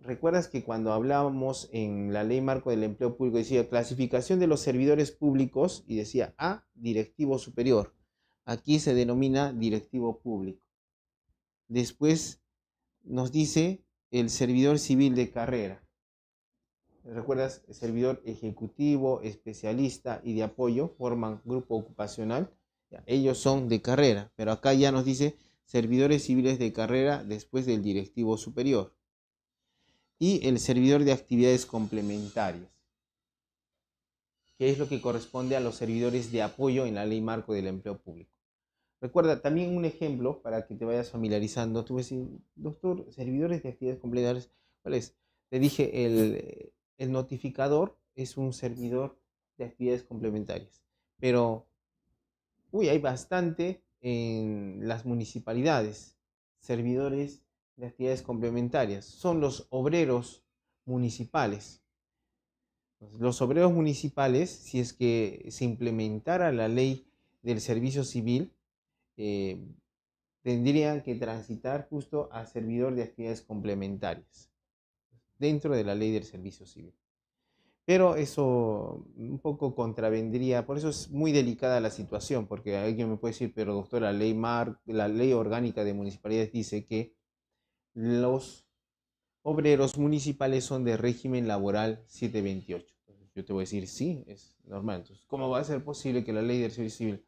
¿Recuerdas que cuando hablábamos en la ley marco del empleo público decía clasificación de los servidores públicos y decía A, directivo superior? Aquí se denomina directivo público. Después nos dice el servidor civil de carrera. ¿Recuerdas? El servidor ejecutivo, especialista y de apoyo forman grupo ocupacional. Ellos son de carrera, pero acá ya nos dice servidores civiles de carrera después del directivo superior. Y el servidor de actividades complementarias, que es lo que corresponde a los servidores de apoyo en la ley marco del empleo público. Recuerda también un ejemplo para que te vayas familiarizando. Tú ves, doctor, servidores de actividades complementarias, ¿cuál es? Te dije el notificador es un servidor de actividades complementarias. Pero, hay bastante en las municipalidades, servidores de actividades complementarias. Son los obreros municipales. Los obreros municipales, si es que se implementara la ley del servicio civil, eh, tendrían que transitar justo a servidor de actividades complementarias dentro de la ley del servicio civil. Pero eso un poco contravendría, por eso es muy delicada la situación, porque alguien me puede decir, pero doctor, la ley orgánica de municipalidades dice que los obreros municipales son de régimen laboral 728. Entonces, yo te voy a decir, sí, es normal. Entonces, ¿cómo va a ser posible que la ley del servicio civil?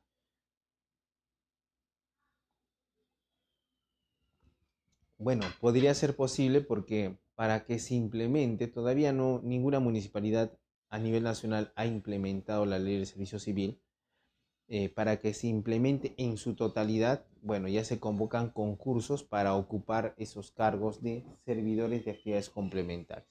Bueno, podría ser posible porque para que se implemente, todavía no, ninguna municipalidad a nivel nacional ha implementado la ley del servicio civil. Para que se implemente en su totalidad, bueno, ya se convocan concursos para ocupar esos cargos de servidores de actividades complementarias.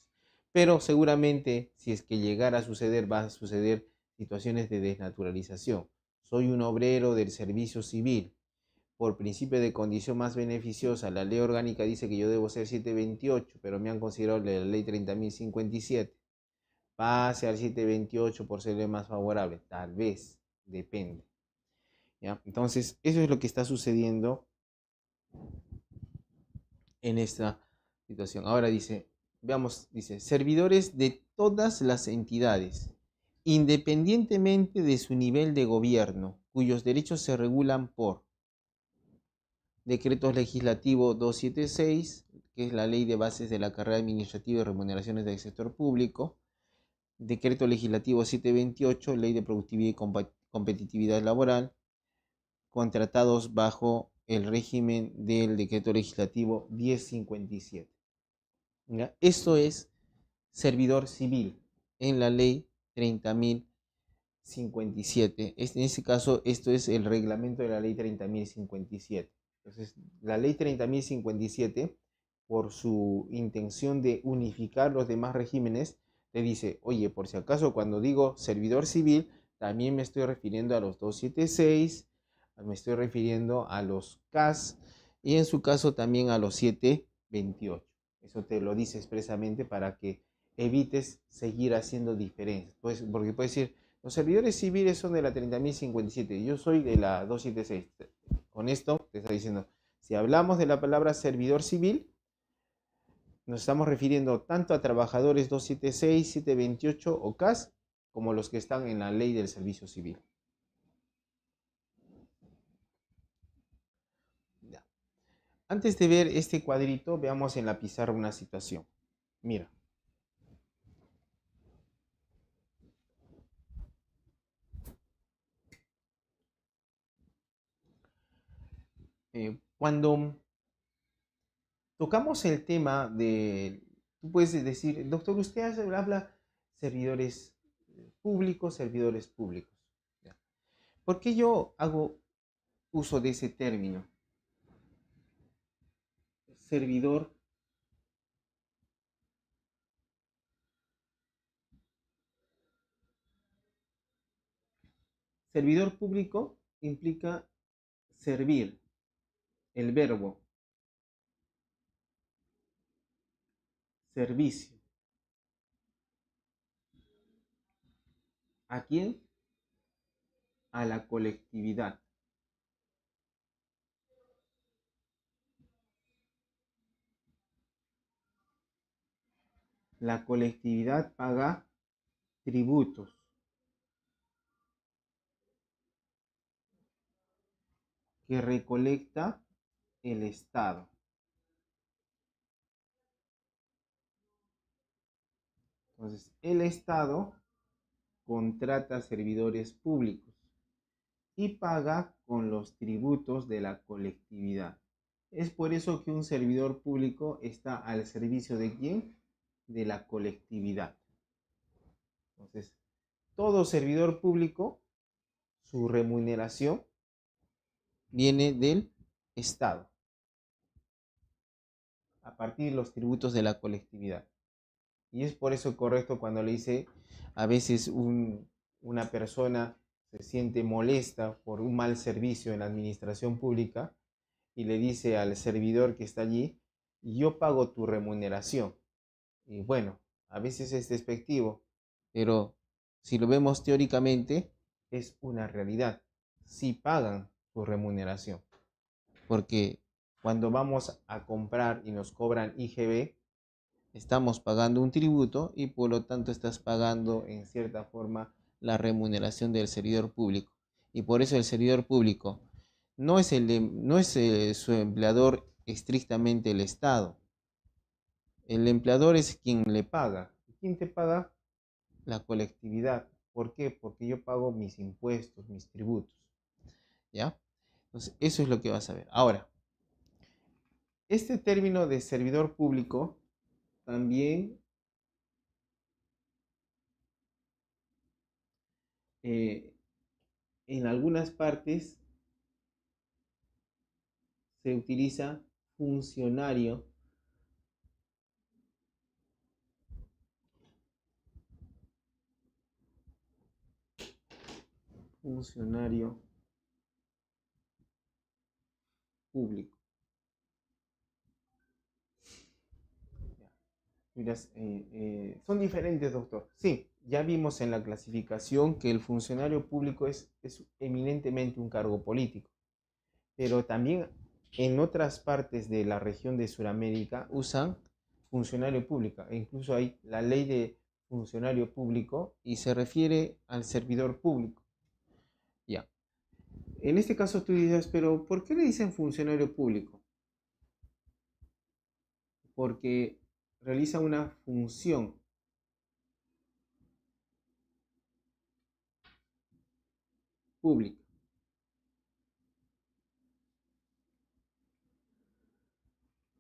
Pero seguramente, si es que llegara a suceder, va a suceder situaciones de desnaturalización. Soy un obrero del servicio civil. Por principio de condición más beneficiosa, la ley orgánica dice que yo debo ser 728, pero me han considerado la ley 30.057. Pase al 728 por serle más favorable. Tal vez, depende. ¿Ya? Entonces, eso es lo que está sucediendo en esta situación. Ahora dice, veamos, dice, servidores de todas las entidades, independientemente de su nivel de gobierno, cuyos derechos se regulan por decretos legislativos 276, que es la ley de bases de la carrera administrativa y remuneraciones del sector público, decreto legislativo 728, ley de productividad y competitividad laboral, contratados bajo el régimen del decreto legislativo 1057. ¿Ya? Esto es servidor civil en la ley 30.057. En este caso, esto es el reglamento de la ley 30.057. Entonces, la ley 30.057, por su intención de unificar los demás regímenes, le dice, oye, por si acaso cuando digo servidor civil, también me estoy refiriendo a los 276, me estoy refiriendo a los CAS y en su caso también a los 728. Eso te lo dice expresamente para que evites seguir haciendo diferencias. Pues, porque puedes decir, los servidores civiles son de la 30.057, yo soy de la 276. Con esto te está diciendo, si hablamos de la palabra servidor civil, nos estamos refiriendo tanto a trabajadores 276, 728 o CAS, como los que están en la ley del servicio civil. Ya. Antes de ver este cuadrito, veamos en la pizarra una situación. Mira. Cuando tocamos el tema de, tú puedes decir, doctor, usted habla servidores públicos, servidores públicos. ¿Ya? ¿Por qué yo hago uso de ese término? Servidor, servidor público implica servir, el verbo, servicio. ¿A quién? A la colectividad. La colectividad paga tributos que recolecta el Estado. Entonces, el Estado contrata servidores públicos y paga con los tributos de la colectividad. Es por eso que un servidor público está al servicio de quién? De la colectividad. Entonces, todo servidor público, su remuneración viene del Estado, a partir de los tributos de la colectividad. Y es por eso correcto cuando le dice, a veces una persona se siente molesta por un mal servicio en la administración pública y le dice al servidor que está allí, yo pago tu remuneración. Y bueno, a veces es despectivo, pero si lo vemos teóricamente, es una realidad. Sí pagan tu remuneración, porque cuando vamos a comprar y nos cobran IGB, estamos pagando un tributo y por lo tanto estás pagando en cierta forma la remuneración del servidor público. Y por eso el servidor público no es su empleador estrictamente el Estado. El empleador es quien le paga. ¿Quién te paga? La colectividad. ¿Por qué? Porque yo pago mis impuestos, mis tributos. ¿Ya? Entonces, eso es lo que vas a ver. Ahora, este término de servidor público también eh, en algunas partes se utiliza funcionario, funcionario público. Miras, son diferentes, doctor. Sí, ya vimos en la clasificación que el funcionario público es eminentemente un cargo político, pero también en otras partes de la región de Sudamérica usan funcionario público, e incluso hay la ley de funcionario público y se refiere al servidor público. Ya. En este caso tú dices, pero ¿por qué le dicen funcionario público? Porque realiza una función pública.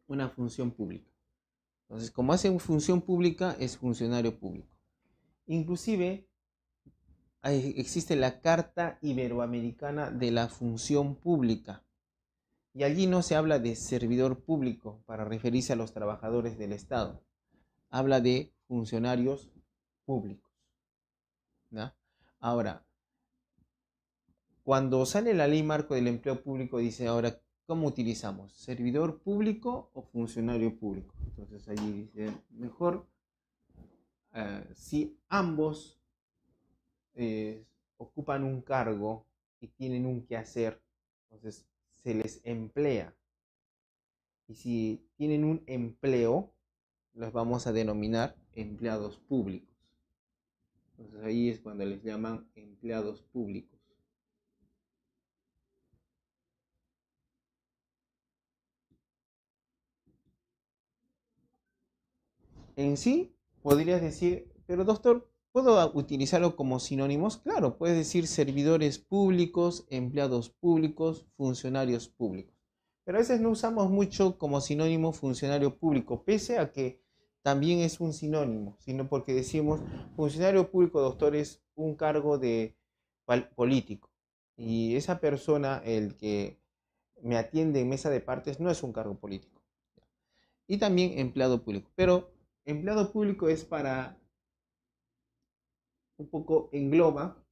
Una función pública. Entonces, como hace función pública, es funcionario público. Inclusive, existe la Carta Iberoamericana de la Función Pública. Y allí no se habla de servidor público para referirse a los trabajadores del Estado. Habla de funcionarios públicos. ¿No? Ahora, cuando sale la ley marco del empleo público, dice ahora, ¿cómo utilizamos? ¿Servidor público o funcionario público? Entonces allí dice, mejor si ambos ocupan un cargo y tienen un quehacer, entonces se les emplea. Y si tienen un empleo, los vamos a denominar empleados públicos. Entonces ahí es cuando les llaman empleados públicos. En sí, podrías decir, pero doctor, ¿puedo utilizarlo como sinónimos? Claro, puedes decir servidores públicos, empleados públicos, funcionarios públicos. Pero a veces no usamos mucho como sinónimo funcionario público, pese a que también es un sinónimo, sino porque decimos funcionario público, doctor, es un cargo de político. Y esa persona, el que me atiende en mesa de partes, no es un cargo político. Y también empleado público. Pero empleado público es para un poco engloba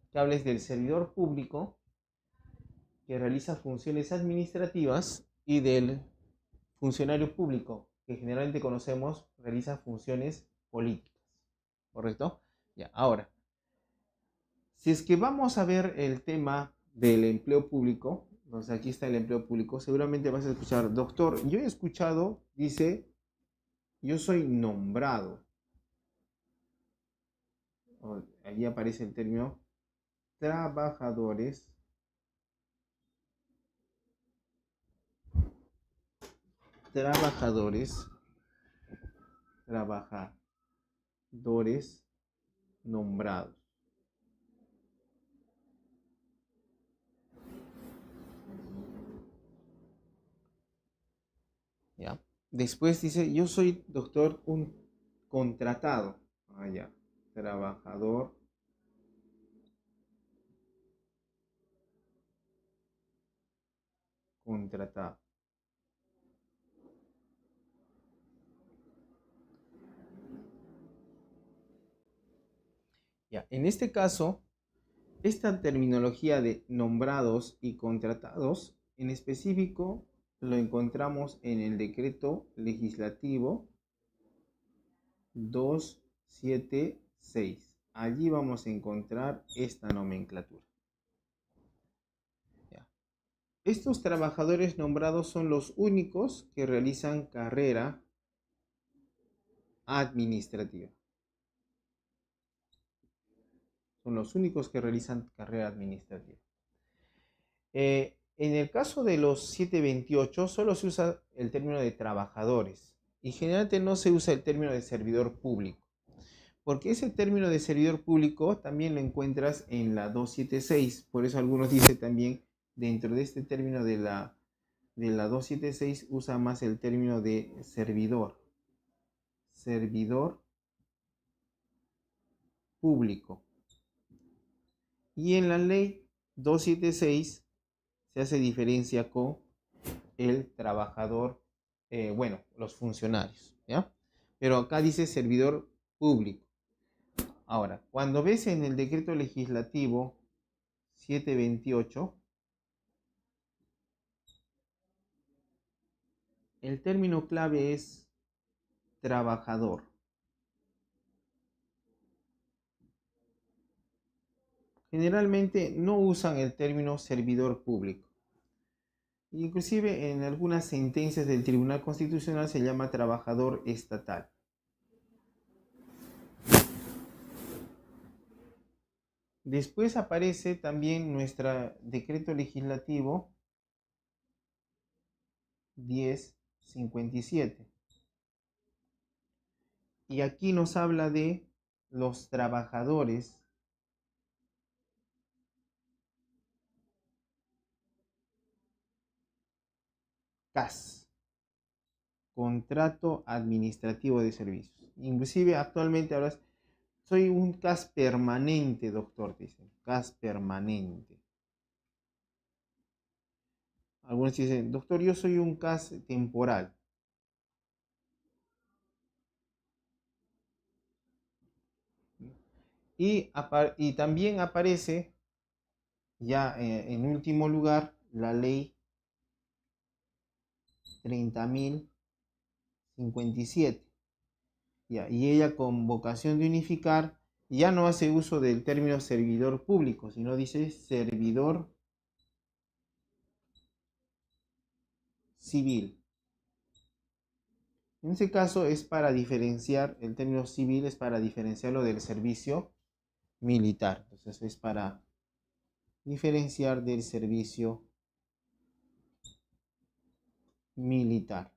que hables del servidor público que realiza funciones administrativas y del funcionario público que generalmente conocemos realiza funciones políticas. ¿Correcto? Ya, ahora, si es que vamos a ver el tema del empleo público, entonces aquí está el empleo público, seguramente vas a escuchar, doctor, yo he escuchado, dice, yo soy nombrado. Allí aparece el término trabajadores, trabajadores, trabajadores nombrados. ¿Ya? Después dice, yo soy doctor, un contratado. Ya. Trabajador contratado. Ya, en este caso, esta terminología de nombrados y contratados, en específico, lo encontramos en el decreto legislativo 276. Allí vamos a encontrar esta nomenclatura. Ya. Estos trabajadores nombrados son los únicos que realizan carrera administrativa. Son los únicos que realizan carrera administrativa. En el caso de los 728 solo se usa el término de trabajadores y generalmente no se usa el término de servidor público, porque ese término de servidor público también lo encuentras en la 276, por eso algunos dicen también dentro de este término de la 276 usa más el término de servidor público. Y en la ley 276 se hace diferencia con el trabajador, bueno, los funcionarios, ¿ya? Pero acá dice servidor público. Ahora, cuando ves en el decreto legislativo 728, el término clave es trabajador. Generalmente no usan el término servidor público. Inclusive en algunas sentencias del Tribunal Constitucional se llama trabajador estatal. Después aparece también nuestro decreto legislativo 1057. Y aquí nos habla de los trabajadores CAS, contrato administrativo de servicios. Inclusive actualmente ahora soy un CAS permanente, doctor, dicen, CAS permanente. Algunos dicen, doctor, yo soy un CAS temporal. Y también aparece ya en último lugar la ley 30.057. Ya, y ella con vocación de unificar ya no hace uso del término servidor público, sino dice servidor civil. En ese caso es para diferenciar, el término civil es para diferenciarlo del servicio militar. Entonces es para diferenciar del servicio militar,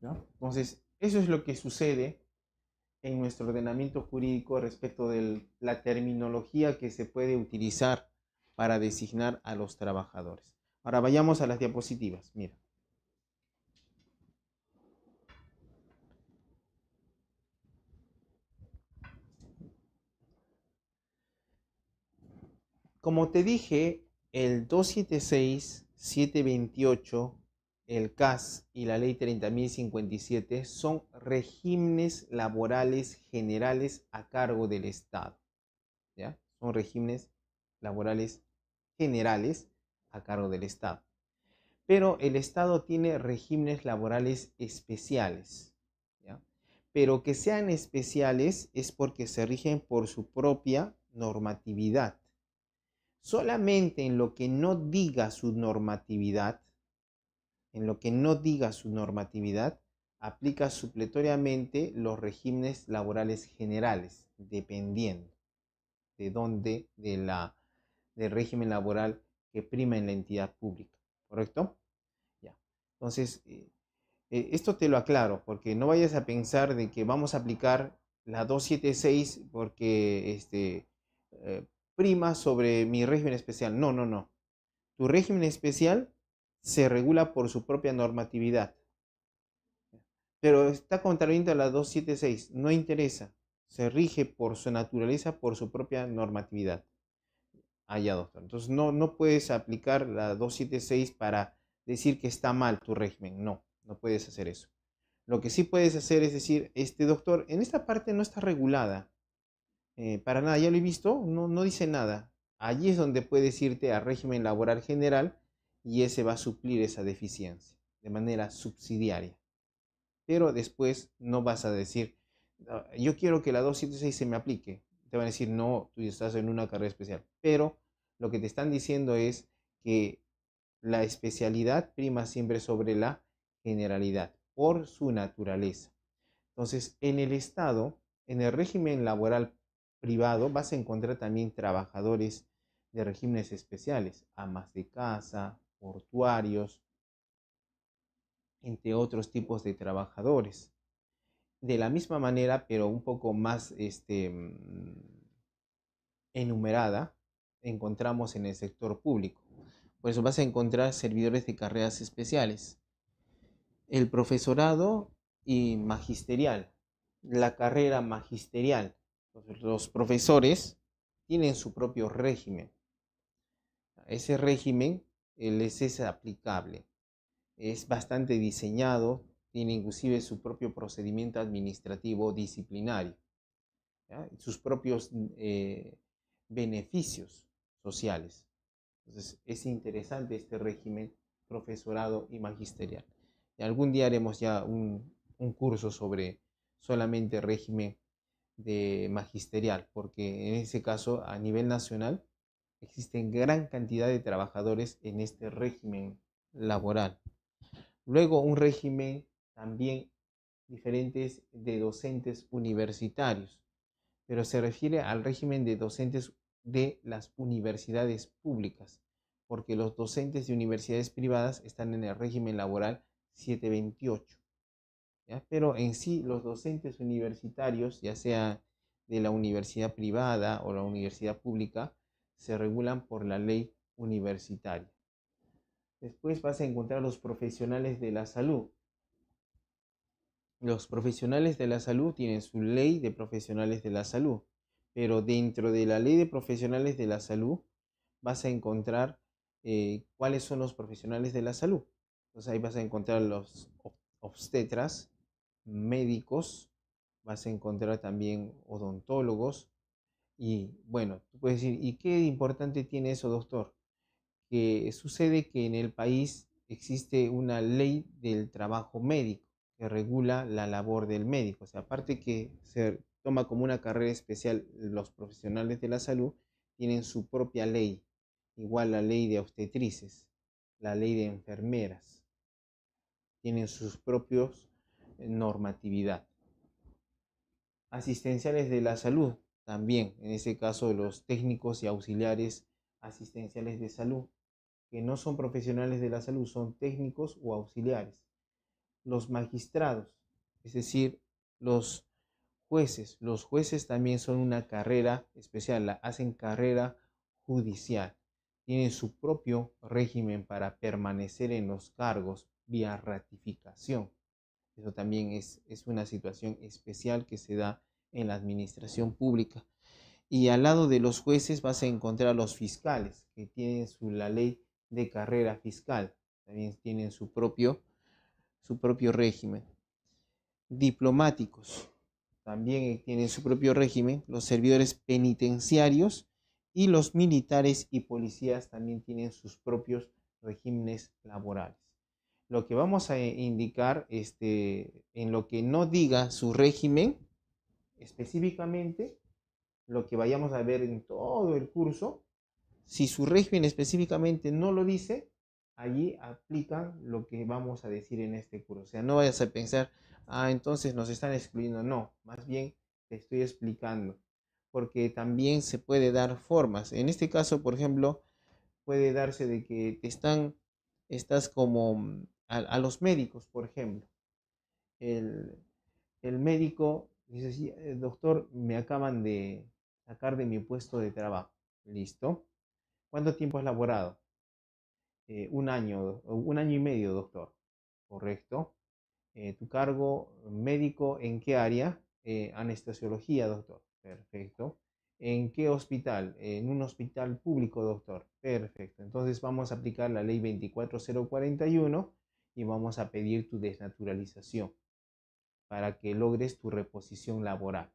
¿no? Entonces, eso es lo que sucede en nuestro ordenamiento jurídico respecto de la terminología que se puede utilizar para designar a los trabajadores. Ahora vayamos a las diapositivas. Mira. Como te dije, el 276, 728, el CAS y la ley 30.057 son regímenes laborales generales a cargo del Estado. ¿Ya? Son regímenes laborales generales a cargo del Estado. Pero el Estado tiene regímenes laborales especiales. ¿Ya? Pero que sean especiales es porque se rigen por su propia normatividad. Solamente en lo que no diga su normatividad, aplica supletoriamente los regímenes laborales generales, dependiendo de dónde, del régimen laboral que prima en la entidad pública, ¿correcto? Ya. Entonces, esto te lo aclaro, porque no vayas a pensar de que vamos a aplicar la 276 porque prima sobre mi régimen especial. No, no, no. Tu régimen especial se regula por su propia normatividad. Pero está contraviniendo a la 276. No interesa. Se rige por su naturaleza, por su propia normatividad. Allá, doctor. Entonces no puedes aplicar la 276 para decir que está mal tu régimen. No, no puedes hacer eso. Lo que sí puedes hacer es decir, doctor, en esta parte no está regulada, para nada, ya lo he visto, no dice nada. Allí es donde puedes irte a régimen laboral general y ese va a suplir esa deficiencia de manera subsidiaria. Pero después no vas a decir, "Ah, yo quiero que la 276 se me aplique". Te van a decir, no, tú estás en una carrera especial. Pero lo que te están diciendo es que la especialidad prima siempre sobre la generalidad por su naturaleza. Entonces, en el Estado, en el régimen laboral privado, vas a encontrar también trabajadores de regímenes especiales, amas de casa, portuarios, entre otros tipos de trabajadores. De la misma manera, pero un poco más enumerada, encontramos en el sector público. Por eso vas a encontrar servidores de carreras especiales, el profesorado y magisterial, la carrera magisterial. Los profesores tienen su propio régimen. Ese régimen les es aplicable. Es bastante diseñado, tiene inclusive su propio procedimiento administrativo disciplinario, ¿ya? Sus propios beneficios sociales. Entonces es interesante este régimen profesorado y magisterial. Y algún día haremos ya un curso sobre solamente régimen de magisterial, porque en ese caso a nivel nacional existen gran cantidad de trabajadores en este régimen laboral. Luego un régimen también diferentes de docentes universitarios, pero se refiere al régimen de docentes de las universidades públicas, porque los docentes de universidades privadas están en el régimen laboral 728. ¿Ya? Pero en sí los docentes universitarios, ya sea de la universidad privada o la universidad pública, se regulan por la ley universitaria. Después vas a encontrar los profesionales de la salud. Los profesionales de la salud tienen su ley de profesionales de la salud, pero dentro de la ley de profesionales de la salud vas a encontrar cuáles son los profesionales de la salud. Entonces ahí vas a encontrar los obstetras, médicos, vas a encontrar también odontólogos y bueno, tú puedes decir, ¿y qué importante tiene eso, doctor? Que sucede que en el país existe una ley del trabajo médico que regula la labor del médico. O sea, aparte que se toma como una carrera especial los profesionales de la salud, tienen su propia ley, igual la ley de obstetrices, la ley de enfermeras, tienen sus propios normatividad. Asistenciales de la salud, también, en ese caso los técnicos y auxiliares asistenciales de salud, que no son profesionales de la salud, son técnicos o auxiliares. Los magistrados, es decir, los jueces también son una carrera especial, hacen carrera judicial, tienen su propio régimen para permanecer en los cargos vía ratificación. Eso también es una situación especial que se da en la administración pública. Y al lado de los jueces vas a encontrar a los fiscales, que tienen la ley de carrera fiscal, también tienen su propio régimen. Diplomáticos, también tienen su propio régimen. Los servidores penitenciarios y los militares y policías también tienen sus propios regímenes laborales. Lo que vamos a indicar en lo que no diga su régimen específicamente, lo que vayamos a ver en todo el curso, si su régimen específicamente no lo dice, allí aplican lo que vamos a decir en este curso. O sea, no vayas a pensar, entonces nos están excluyendo. No, más bien te estoy explicando, porque también se puede dar formas. En este caso, por ejemplo, puede darse de que estás como a los médicos, por ejemplo. El, el médico dice, sí, doctor, me acaban de sacar de mi puesto de trabajo. Listo. ¿Cuánto tiempo has laborado? Un año y medio, doctor. Correcto. Tu cargo médico, ¿en qué área? Anestesiología, doctor. Perfecto. ¿En qué hospital? En un hospital público, doctor. Perfecto. Entonces vamos a aplicar la ley 24041 y vamos a pedir tu desnaturalización. para que logres tu reposición laboral.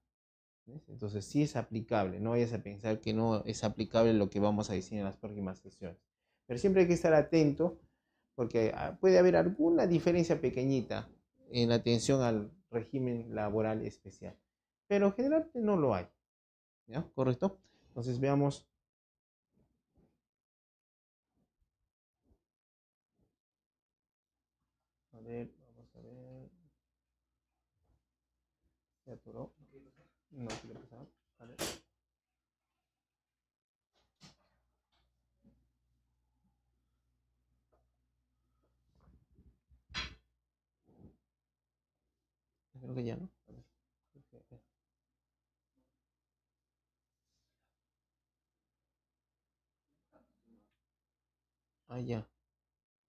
¿Ves? Entonces sí es aplicable, no vayas a pensar que no es aplicable lo que vamos a decir en las próximas sesiones. Pero siempre hay que estar atento porque puede haber alguna diferencia pequeñita en la atención al régimen laboral especial, pero generalmente no lo hay. ¿Ya? ¿Correcto? Entonces veamos. A ver, vamos a ver. ¿Se atoró? No, ¿qué le pasó? A ver. Creo que ya, ¿no? A ver. Ah, ya.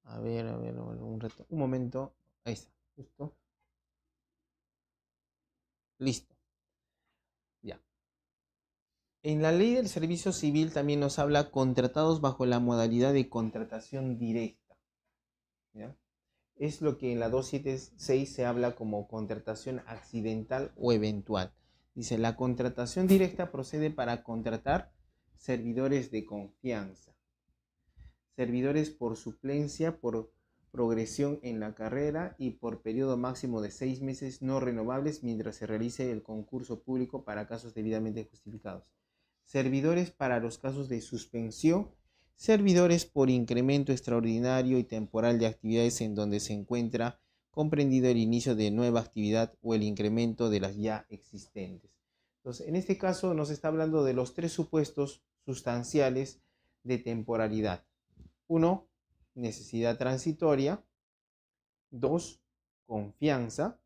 A ver, un rato. Un momento. Ahí está. Justo. Listo. Ya. En la ley del servicio civil también nos habla contratados bajo la modalidad de contratación directa. ¿Ya? Es lo que en la 276 se habla como contratación accidental o eventual. Dice, la contratación directa procede para contratar servidores de confianza, servidores por suplencia, por progresión en la carrera y por periodo máximo de 6 meses no renovables mientras se realice el concurso público para casos debidamente justificados. Servidores para los casos de suspensión, servidores por incremento extraordinario y temporal de actividades en donde se encuentra comprendido el inicio de nueva actividad o el incremento de las ya existentes. Entonces, en este caso nos está hablando de los tres supuestos sustanciales de temporalidad. 1. Necesidad transitoria. 2. Confianza.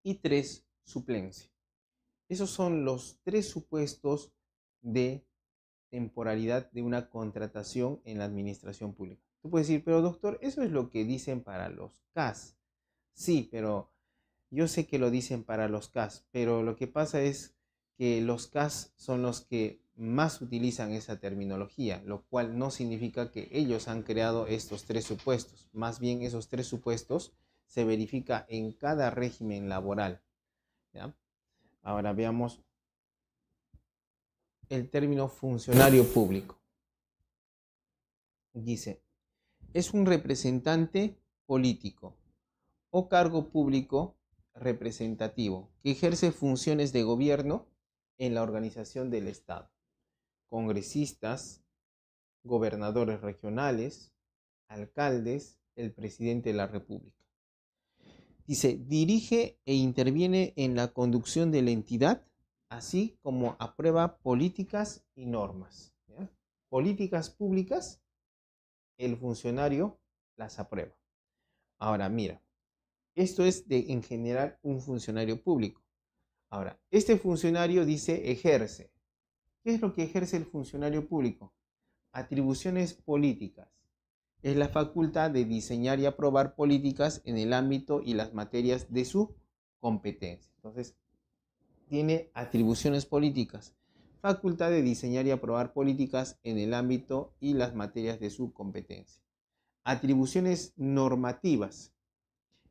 Y 3. Suplencia. Esos son los tres supuestos de temporalidad de una contratación en la administración pública. Tú puedes decir, pero doctor, eso es lo que dicen para los CAS. Sí, pero yo sé que lo dicen para los CAS, pero lo que pasa es que los CAS son los que más utilizan esa terminología, lo cual no significa que ellos han creado estos tres supuestos. Más bien esos tres supuestos se verifica en cada régimen laboral. ¿Ya? Ahora veamos el término funcionario público. Dice, es un representante político o cargo público representativo que ejerce funciones de gobierno en la organización del Estado. Congresistas, gobernadores regionales, alcaldes, el presidente de la República. Dice, dirige e interviene en la conducción de la entidad, así como aprueba políticas y normas. ¿Ya? Políticas públicas, el funcionario las aprueba. Ahora, mira, esto es en general un funcionario público. Ahora, este funcionario dice ejerce. ¿Qué es lo que ejerce el funcionario público? Atribuciones políticas. Es la facultad de diseñar y aprobar políticas en el ámbito y las materias de su competencia. Entonces, tiene atribuciones políticas. Facultad de diseñar y aprobar políticas en el ámbito y las materias de su competencia. Atribuciones normativas.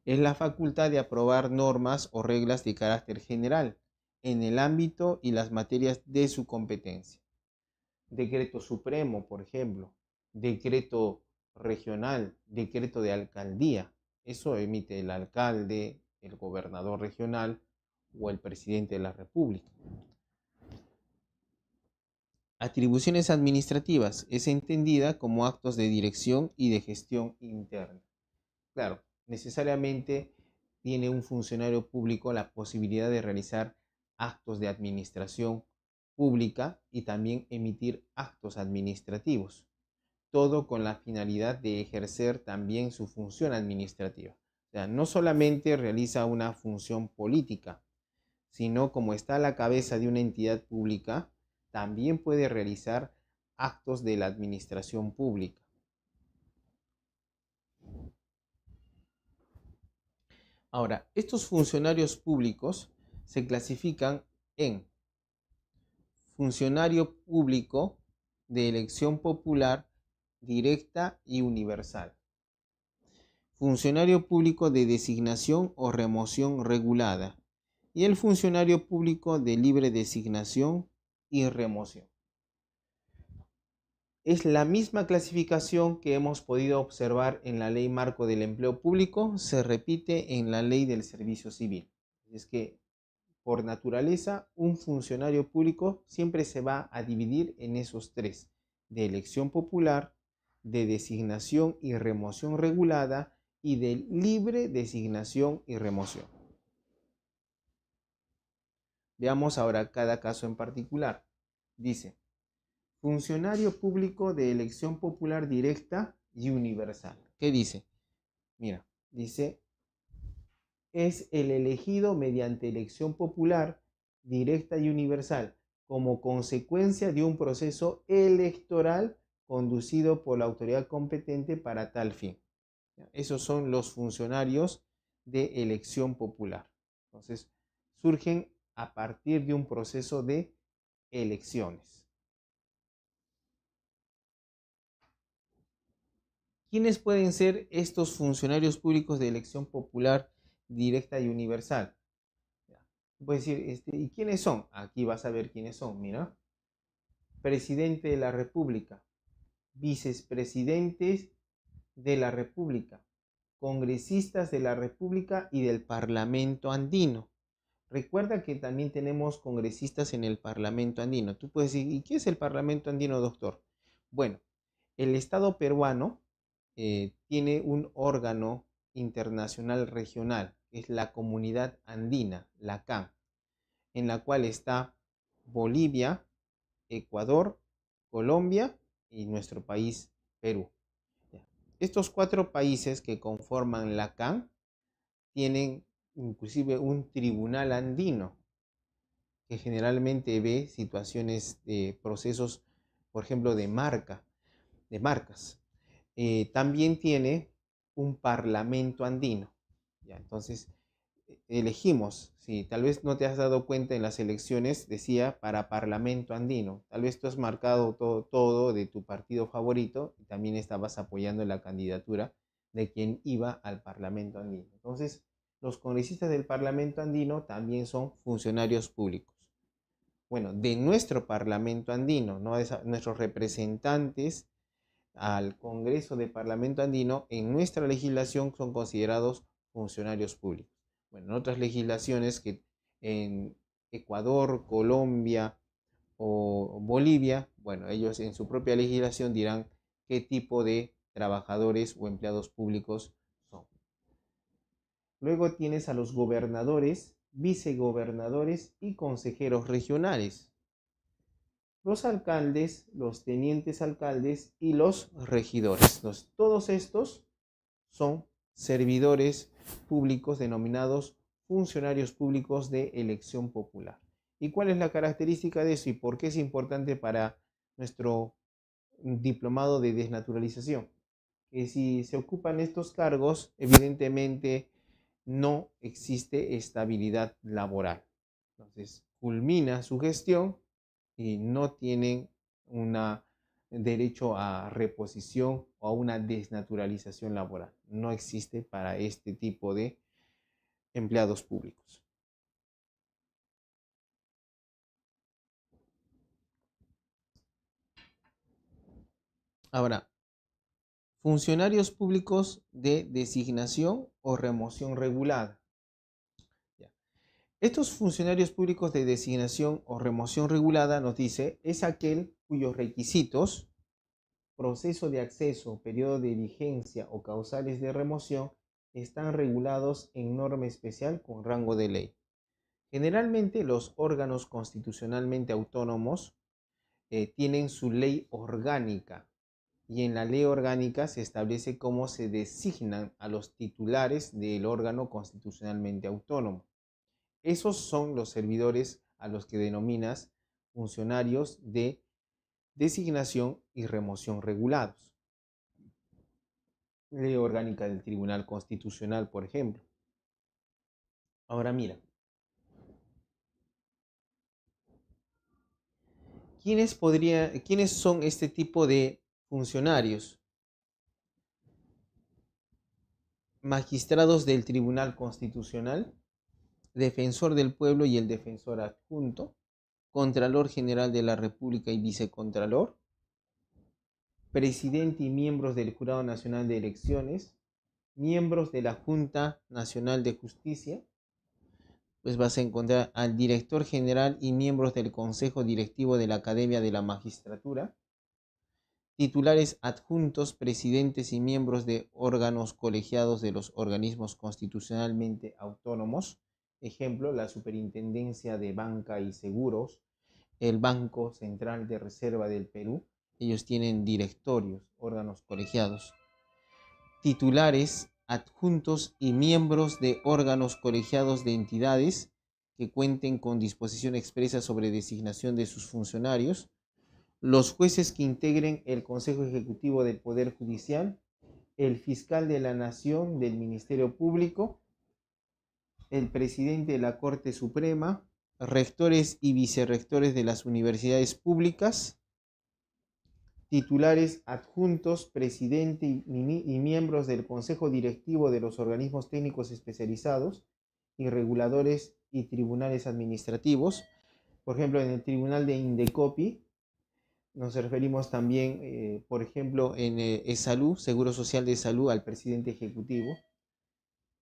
Es la facultad de aprobar normas o reglas de carácter general en el ámbito y las materias de su competencia. Decreto supremo, por ejemplo, decreto regional, decreto de alcaldía. Eso emite el alcalde, el gobernador regional o el presidente de la República. Atribuciones administrativas es entendida como actos de dirección y de gestión interna. Claro, necesariamente tiene un funcionario público la posibilidad de realizar actos de administración pública y también emitir actos administrativos, todo con la finalidad de ejercer también su función administrativa. O sea, no solamente realiza una función política, sino como está a la cabeza de una entidad pública, también puede realizar actos de la administración pública. Ahora, estos funcionarios públicos se clasifican en funcionario público de elección popular, directa y universal. funcionario público de designación o remoción regulada y el funcionario público de libre designación y remoción. Es la misma clasificación que hemos podido observar en la Ley Marco del Empleo Público, se repite en la Ley del Servicio Civil. Es que, por naturaleza, un funcionario público siempre se va a dividir en esos tres: de elección popular, de designación y remoción regulada y de libre designación y remoción. Veamos ahora cada caso en particular. Dice: funcionario público de elección popular directa y universal. ¿Qué dice? Mira, dice: es el elegido mediante elección popular directa y universal como consecuencia de un proceso electoral conducido por la autoridad competente para tal fin. Esos son los funcionarios de elección popular. Entonces, surgen a partir de un proceso de elecciones. ¿Quiénes pueden ser estos funcionarios públicos de elección popular directa y universal? Puedes decir, ¿y quiénes son? Aquí vas a ver quiénes son, mira. Presidente de la República, vicepresidentes de la República, congresistas de la República y del Parlamento andino. Recuerda que también tenemos congresistas en el Parlamento andino. Tú puedes decir, ¿y qué es el Parlamento andino, doctor? Bueno, el Estado peruano tiene un órgano internacional regional, que es la Comunidad Andina, la CAN, en la cual está Bolivia, Ecuador, Colombia y nuestro país, Perú. Estos 4 países que conforman la CAN tienen inclusive un tribunal andino que generalmente ve situaciones de procesos, por ejemplo, de marcas. También tiene un parlamento andino. ¿Ya? Entonces, elegimos, si tal vez no te has dado cuenta en las elecciones, decía para parlamento andino. Tal vez tú has marcado todo de tu partido favorito y también estabas apoyando la candidatura de quien iba al parlamento andino. Entonces, los congresistas del parlamento andino también son funcionarios públicos. Bueno, de nuestro parlamento andino, ¿no? Nuestros representantes al Congreso de Parlamento Andino, en nuestra legislación son considerados funcionarios públicos. Bueno, en otras legislaciones que en Ecuador, Colombia o Bolivia, bueno, ellos en su propia legislación dirán qué tipo de trabajadores o empleados públicos son. Luego tienes a los gobernadores, vicegobernadores y consejeros regionales, los alcaldes, los tenientes alcaldes y los regidores. Entonces, todos estos son servidores públicos denominados funcionarios públicos de elección popular. ¿Y cuál es la característica de eso y por qué es importante para nuestro diplomado de desnaturalización? Que si se ocupan estos cargos, evidentemente no existe estabilidad laboral. Entonces, culmina su gestión y no tienen un derecho a reposición o a una desnaturalización laboral. No existe para este tipo de empleados públicos. Ahora, funcionarios públicos de designación o remoción regulada. Estos funcionarios públicos de designación o remoción regulada, nos dice, es aquel cuyos requisitos, proceso de acceso, periodo de vigencia o causales de remoción están regulados en norma especial con rango de ley. Generalmente los órganos constitucionalmente autónomos tienen su ley orgánica y en la ley orgánica se establece cómo se designan a los titulares del órgano constitucionalmente autónomo. Esos son los servidores a los que denominas funcionarios de designación y remoción regulados. Ley orgánica del Tribunal Constitucional, por ejemplo. Ahora mira, ¿quiénes son este tipo de funcionarios? magistrados del Tribunal Constitucional, defensor del pueblo y el defensor adjunto, Contralor General de la República y Vicecontralor, presidente y miembros del Jurado Nacional de Elecciones, miembros de la Junta Nacional de Justicia, pues vas a encontrar al director general y miembros del Consejo Directivo de la Academia de la Magistratura, titulares adjuntos, presidentes y miembros de órganos colegiados de los organismos constitucionalmente autónomos, ejemplo, la Superintendencia de Banca y Seguros, el Banco Central de Reserva del Perú, ellos tienen directorios, órganos colegiados, titulares, adjuntos y miembros de órganos colegiados de entidades que cuenten con disposición expresa sobre designación de sus funcionarios, los jueces que integren el Consejo Ejecutivo del Poder Judicial, el fiscal de la Nación del Ministerio Público, el presidente de la Corte Suprema, rectores y vicerrectores de las universidades públicas, titulares adjuntos, presidente y miembros del Consejo Directivo de los organismos técnicos especializados y reguladores y tribunales administrativos. Por ejemplo, en el Tribunal de Indecopi nos referimos también, por ejemplo, en Salud, Seguro Social de Salud, al presidente ejecutivo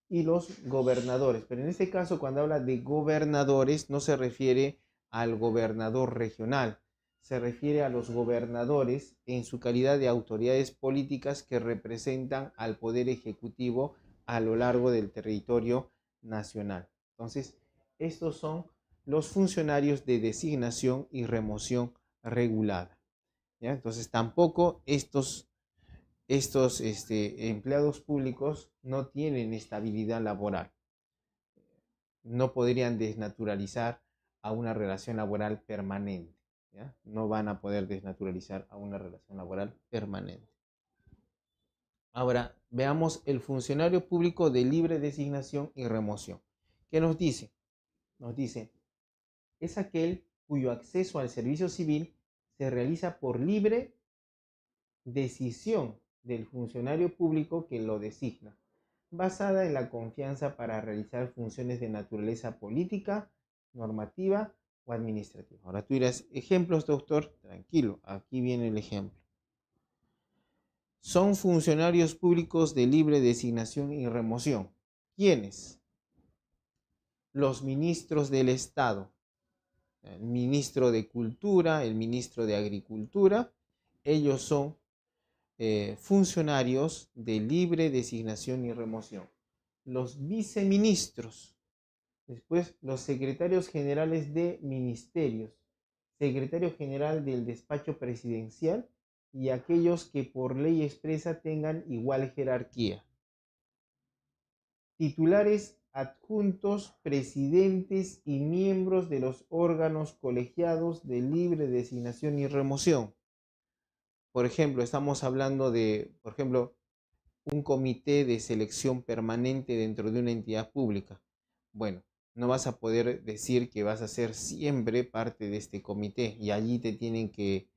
y los gobernadores. Pero en este caso, cuando habla de gobernadores, no se refiere al gobernador regional, se refiere a los gobernadores en su calidad de autoridades políticas que representan al poder ejecutivo a lo largo del territorio nacional. Entonces, estos son los funcionarios de designación y remoción regulada. ¿Ya? Entonces, tampoco estos empleados públicos no tienen estabilidad laboral. No podrían desnaturalizar a una relación laboral permanente. ¿Ya? No van a poder desnaturalizar a una relación laboral permanente. Ahora, veamos el funcionario público de libre designación y remoción. ¿Qué nos dice? Nos dice, es aquel cuyo acceso al servicio civil se realiza por libre decisión del funcionario público que lo designa, basada en la confianza para realizar funciones de naturaleza política, normativa o administrativa. Ahora tú dirás, ejemplos, doctor. Tranquilo, aquí viene el ejemplo. Son funcionarios públicos de libre designación y remoción. ¿Quiénes? Los ministros del Estado, el ministro de Cultura, el ministro de Agricultura. Ellos son funcionarios de libre designación y remoción. Los viceministros, después los secretarios generales de ministerios, secretario general del despacho presidencial y aquellos que por ley expresa tengan igual jerarquía. Titulares adjuntos, presidentes y miembros de los órganos colegiados de libre designación y remoción. Por ejemplo, estamos hablando de, por ejemplo, un comité de selección permanente dentro de una entidad pública. Bueno, no vas a poder decir que vas a ser siempre parte de este comité y allí te tienen que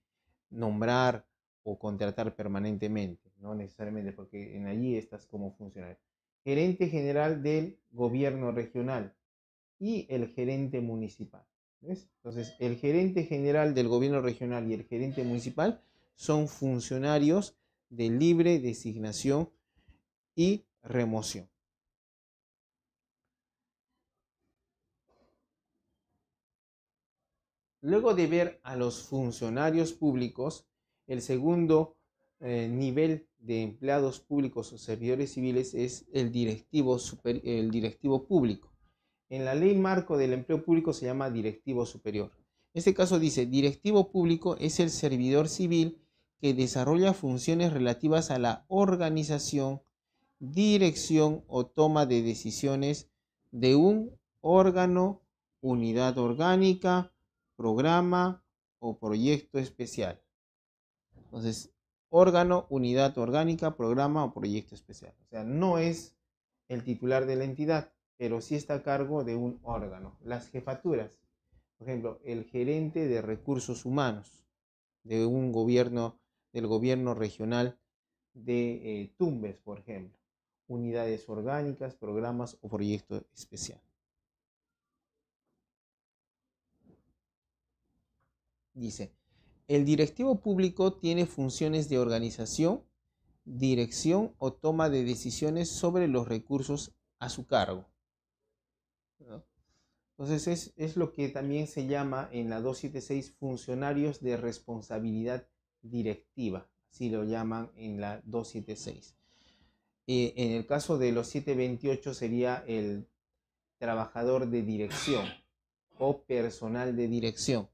nombrar o contratar permanentemente, no necesariamente, porque en allí estás como funcionario. Gerente general del gobierno regional y el gerente municipal. ¿Ves? Entonces, el gerente general del gobierno regional y el gerente municipal son funcionarios de libre designación y remoción. Luego de ver a los funcionarios públicos, el segundo nivel de empleados públicos o servidores civiles es el directivo público. En la ley marco del empleo público se llama directivo superior. En este caso dice, directivo público es el servidor civil que desarrolla funciones relativas a la organización, dirección o toma de decisiones de un órgano, unidad orgánica, programa o proyecto especial. Entonces, órgano, unidad orgánica, programa o proyecto especial. O sea, no es el titular de la entidad, pero sí está a cargo de un órgano. Las jefaturas, por ejemplo, el gerente de recursos humanos de un gobierno, del gobierno regional de Tumbes, por ejemplo, unidades orgánicas, programas o proyecto especial. Dice, el directivo público tiene funciones de organización, dirección o toma de decisiones sobre los recursos a su cargo, ¿no? Entonces es lo que también se llama en la 276 funcionarios de responsabilidad directiva, así lo llaman en la 276. En el caso de los 728 sería el trabajador de dirección o personal de dirección.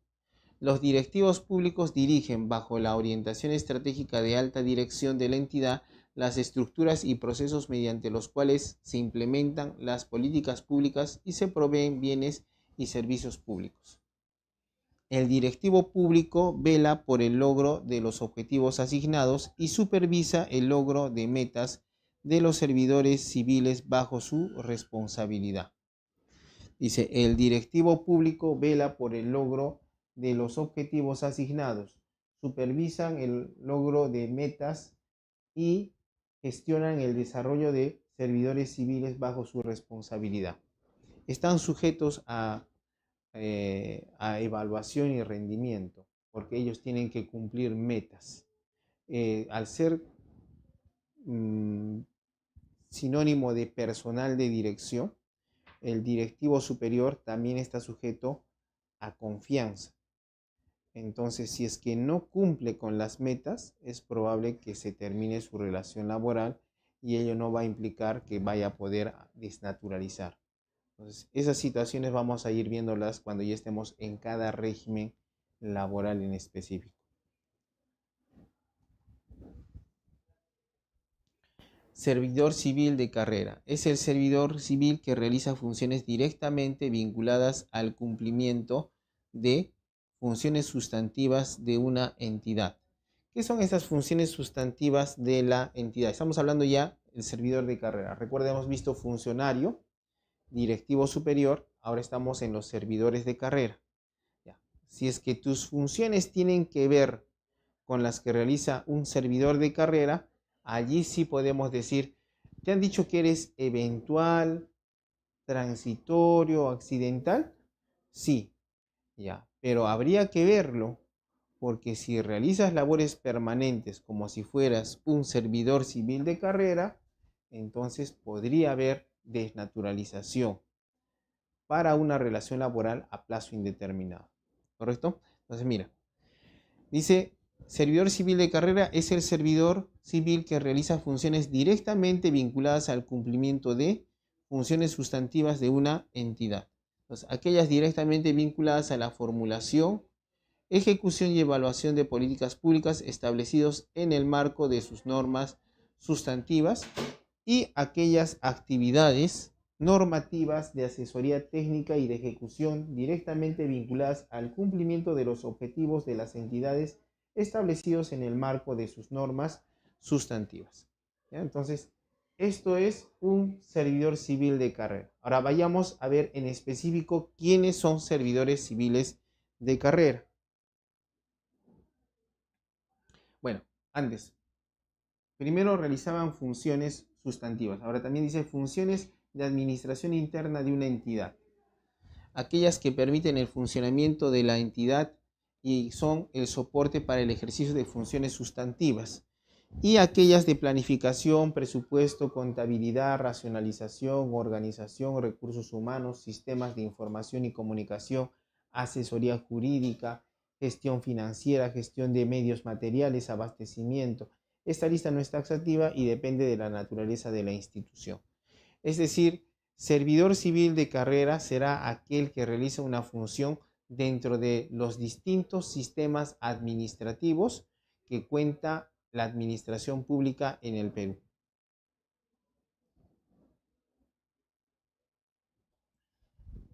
Los directivos públicos dirigen, bajo la orientación estratégica de alta dirección de la entidad, las estructuras y procesos mediante los cuales se implementan las políticas públicas y se proveen bienes y servicios públicos. El directivo público vela por el logro de los objetivos asignados y supervisa el logro de metas de los servidores civiles bajo su responsabilidad. Dice, el directivo público vela por el logro de los objetivos asignados, supervisan el logro de metas y gestionan el desarrollo de servidores civiles bajo su responsabilidad. Están sujetos a evaluación y rendimiento, porque ellos tienen que cumplir metas. Al ser sinónimo de personal de dirección, el directivo superior también está sujeto a confianza. Entonces, si es que no cumple con las metas, es probable que se termine su relación laboral y ello no va a implicar que vaya a poder desnaturalizar. Entonces, esas situaciones vamos a ir viéndolas cuando ya estemos en cada régimen laboral en específico. Servidor civil de carrera. Es el servidor civil que realiza funciones directamente vinculadas al cumplimiento de funciones sustantivas de una entidad. ¿Qué son estas funciones sustantivas de la entidad? Estamos hablando ya del servidor de carrera. Recuerda, hemos visto funcionario, directivo superior, ahora estamos en los servidores de carrera. Ya. Si es que tus funciones tienen que ver con las que realiza un servidor de carrera, allí sí podemos decir, ¿te han dicho que eres eventual, transitorio, accidental? Sí, ya, pero habría que verlo, porque si realizas labores permanentes como si fueras un servidor civil de carrera, entonces podría haber desnaturalización para una relación laboral a plazo indeterminado. ¿Correcto? Entonces, mira, dice, servidor civil de carrera es el servidor civil que realiza funciones directamente vinculadas al cumplimiento de funciones sustantivas de una entidad. Entonces, aquellas directamente vinculadas a la formulación, ejecución y evaluación de políticas públicas establecidos en el marco de sus normas sustantivas y aquellas actividades normativas de asesoría técnica y de ejecución directamente vinculadas al cumplimiento de los objetivos de las entidades establecidos en el marco de sus normas sustantivas. ¿Ya? Entonces, esto es un servidor civil de carrera. Ahora vayamos a ver en específico quiénes son servidores civiles de carrera. Bueno, antes, primero realizaban funciones sustantivas. Ahora también dice funciones de administración interna de una entidad. Aquellas que permiten el funcionamiento de la entidad y son el soporte para el ejercicio de funciones sustantivas. Y aquellas de planificación, presupuesto, contabilidad, racionalización, organización, recursos humanos, sistemas de información y comunicación, asesoría jurídica, gestión financiera, gestión de medios materiales, abastecimiento. Esta lista no es taxativa y depende de la naturaleza de la institución. Es decir, servidor civil de carrera será aquel que realiza una función dentro de los distintos sistemas administrativos que cuenta la administración pública en el Perú.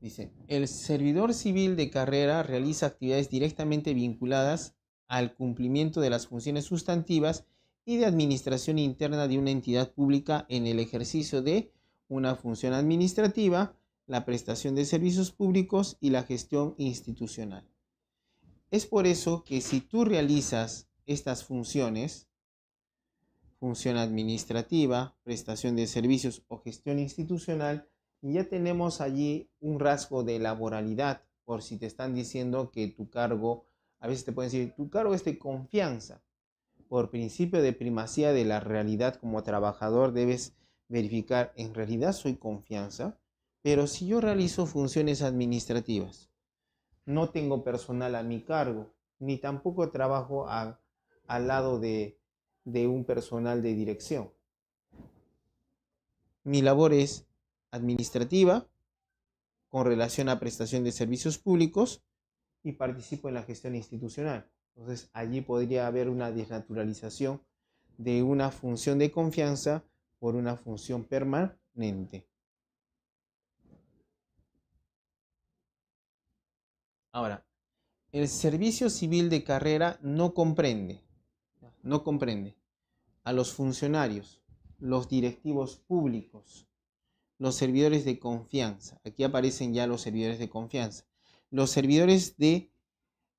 Dice, el servidor civil de carrera realiza actividades directamente vinculadas al cumplimiento de las funciones sustantivas y de administración interna de una entidad pública en el ejercicio de una función administrativa, la prestación de servicios públicos y la gestión institucional. Es por eso que si tú realizas estas funciones, función administrativa, prestación de servicios o gestión institucional, y ya tenemos allí un rasgo de laboralidad, por si te están diciendo que tu cargo, a veces te pueden decir, tu cargo es de confianza. Por principio de primacía de la realidad como trabajador debes verificar, ¿en realidad soy confianza? Pero si yo realizo funciones administrativas, no tengo personal a mi cargo, ni tampoco trabajo al lado de un personal de dirección. Mi labor es administrativa con relación a prestación de servicios públicos y participo en la gestión institucional. Entonces allí podría haber una desnaturalización de una función de confianza por una función permanente. Ahora, el servicio civil de carrera no comprende a los funcionarios, los directivos públicos, los servidores de confianza. Aquí aparecen ya los servidores de confianza. Los servidores de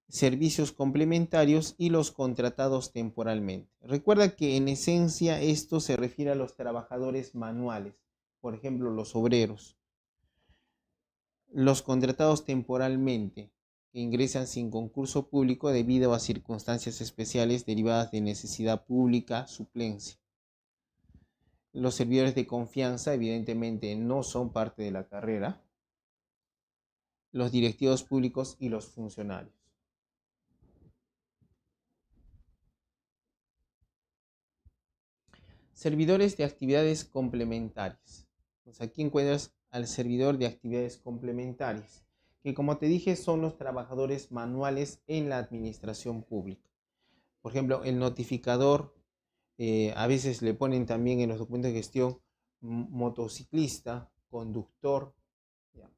servicios complementarios y los contratados temporalmente. Recuerda que en esencia esto se refiere a los trabajadores manuales, por ejemplo, los obreros. Los contratados temporalmente, que ingresan sin concurso público debido a circunstancias especiales derivadas de necesidad pública, suplencia. Los servidores de confianza evidentemente no son parte de la carrera. Los directivos públicos y los funcionarios. Servidores de actividades complementarias. Pues aquí encuentras al servidor de actividades complementarias, que como te dije son los trabajadores manuales en la administración pública. Por ejemplo, el notificador, a veces le ponen también en los documentos de gestión motociclista, conductor. ¿Ya?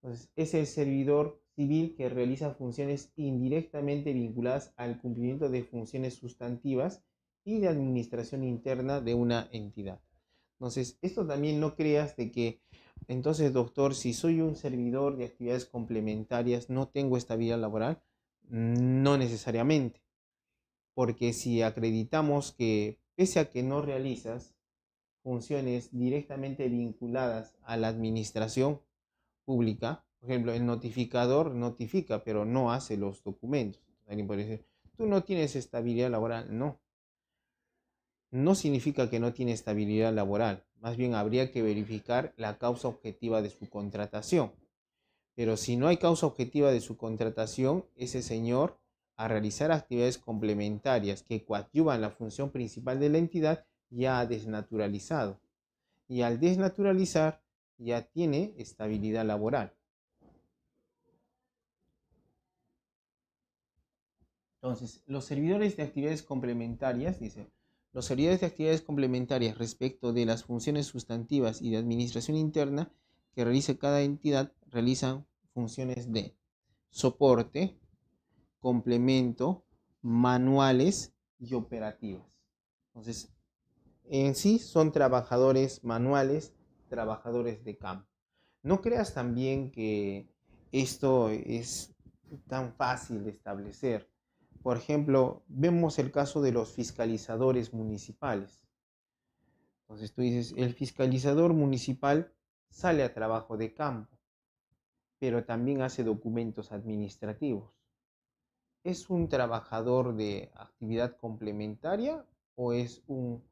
Entonces, es el servidor civil que realiza funciones indirectamente vinculadas al cumplimiento de funciones sustantivas y de administración interna de una entidad. Entonces, esto también no creas de que, entonces, doctor, si soy un servidor de actividades complementarias, no tengo estabilidad laboral. No necesariamente, porque si acreditamos que, pese a que no realizas funciones directamente vinculadas a la administración pública, por ejemplo, el notificador notifica, pero no hace los documentos. Alguien puede decir, tú no tienes estabilidad laboral. No, no significa que no tiene estabilidad laboral. Más bien habría que verificar la causa objetiva de su contratación. Pero si no hay causa objetiva de su contratación, ese señor, a realizar actividades complementarias que coadyuvan la función principal de la entidad, ya ha desnaturalizado. Y al desnaturalizar, ya tiene estabilidad laboral. Entonces, los servidores de actividades complementarias, dice, los servidores de actividades complementarias respecto de las funciones sustantivas y de administración interna que realice cada entidad, realizan funciones de soporte, complemento, manuales y operativas. Entonces, en sí son trabajadores manuales, trabajadores de campo. No creas también que esto es tan fácil de establecer. Por ejemplo, vemos el caso de los fiscalizadores municipales. Entonces tú dices, el fiscalizador municipal sale a trabajo de campo, pero también hace documentos administrativos. ¿Es un trabajador de actividad complementaria o es un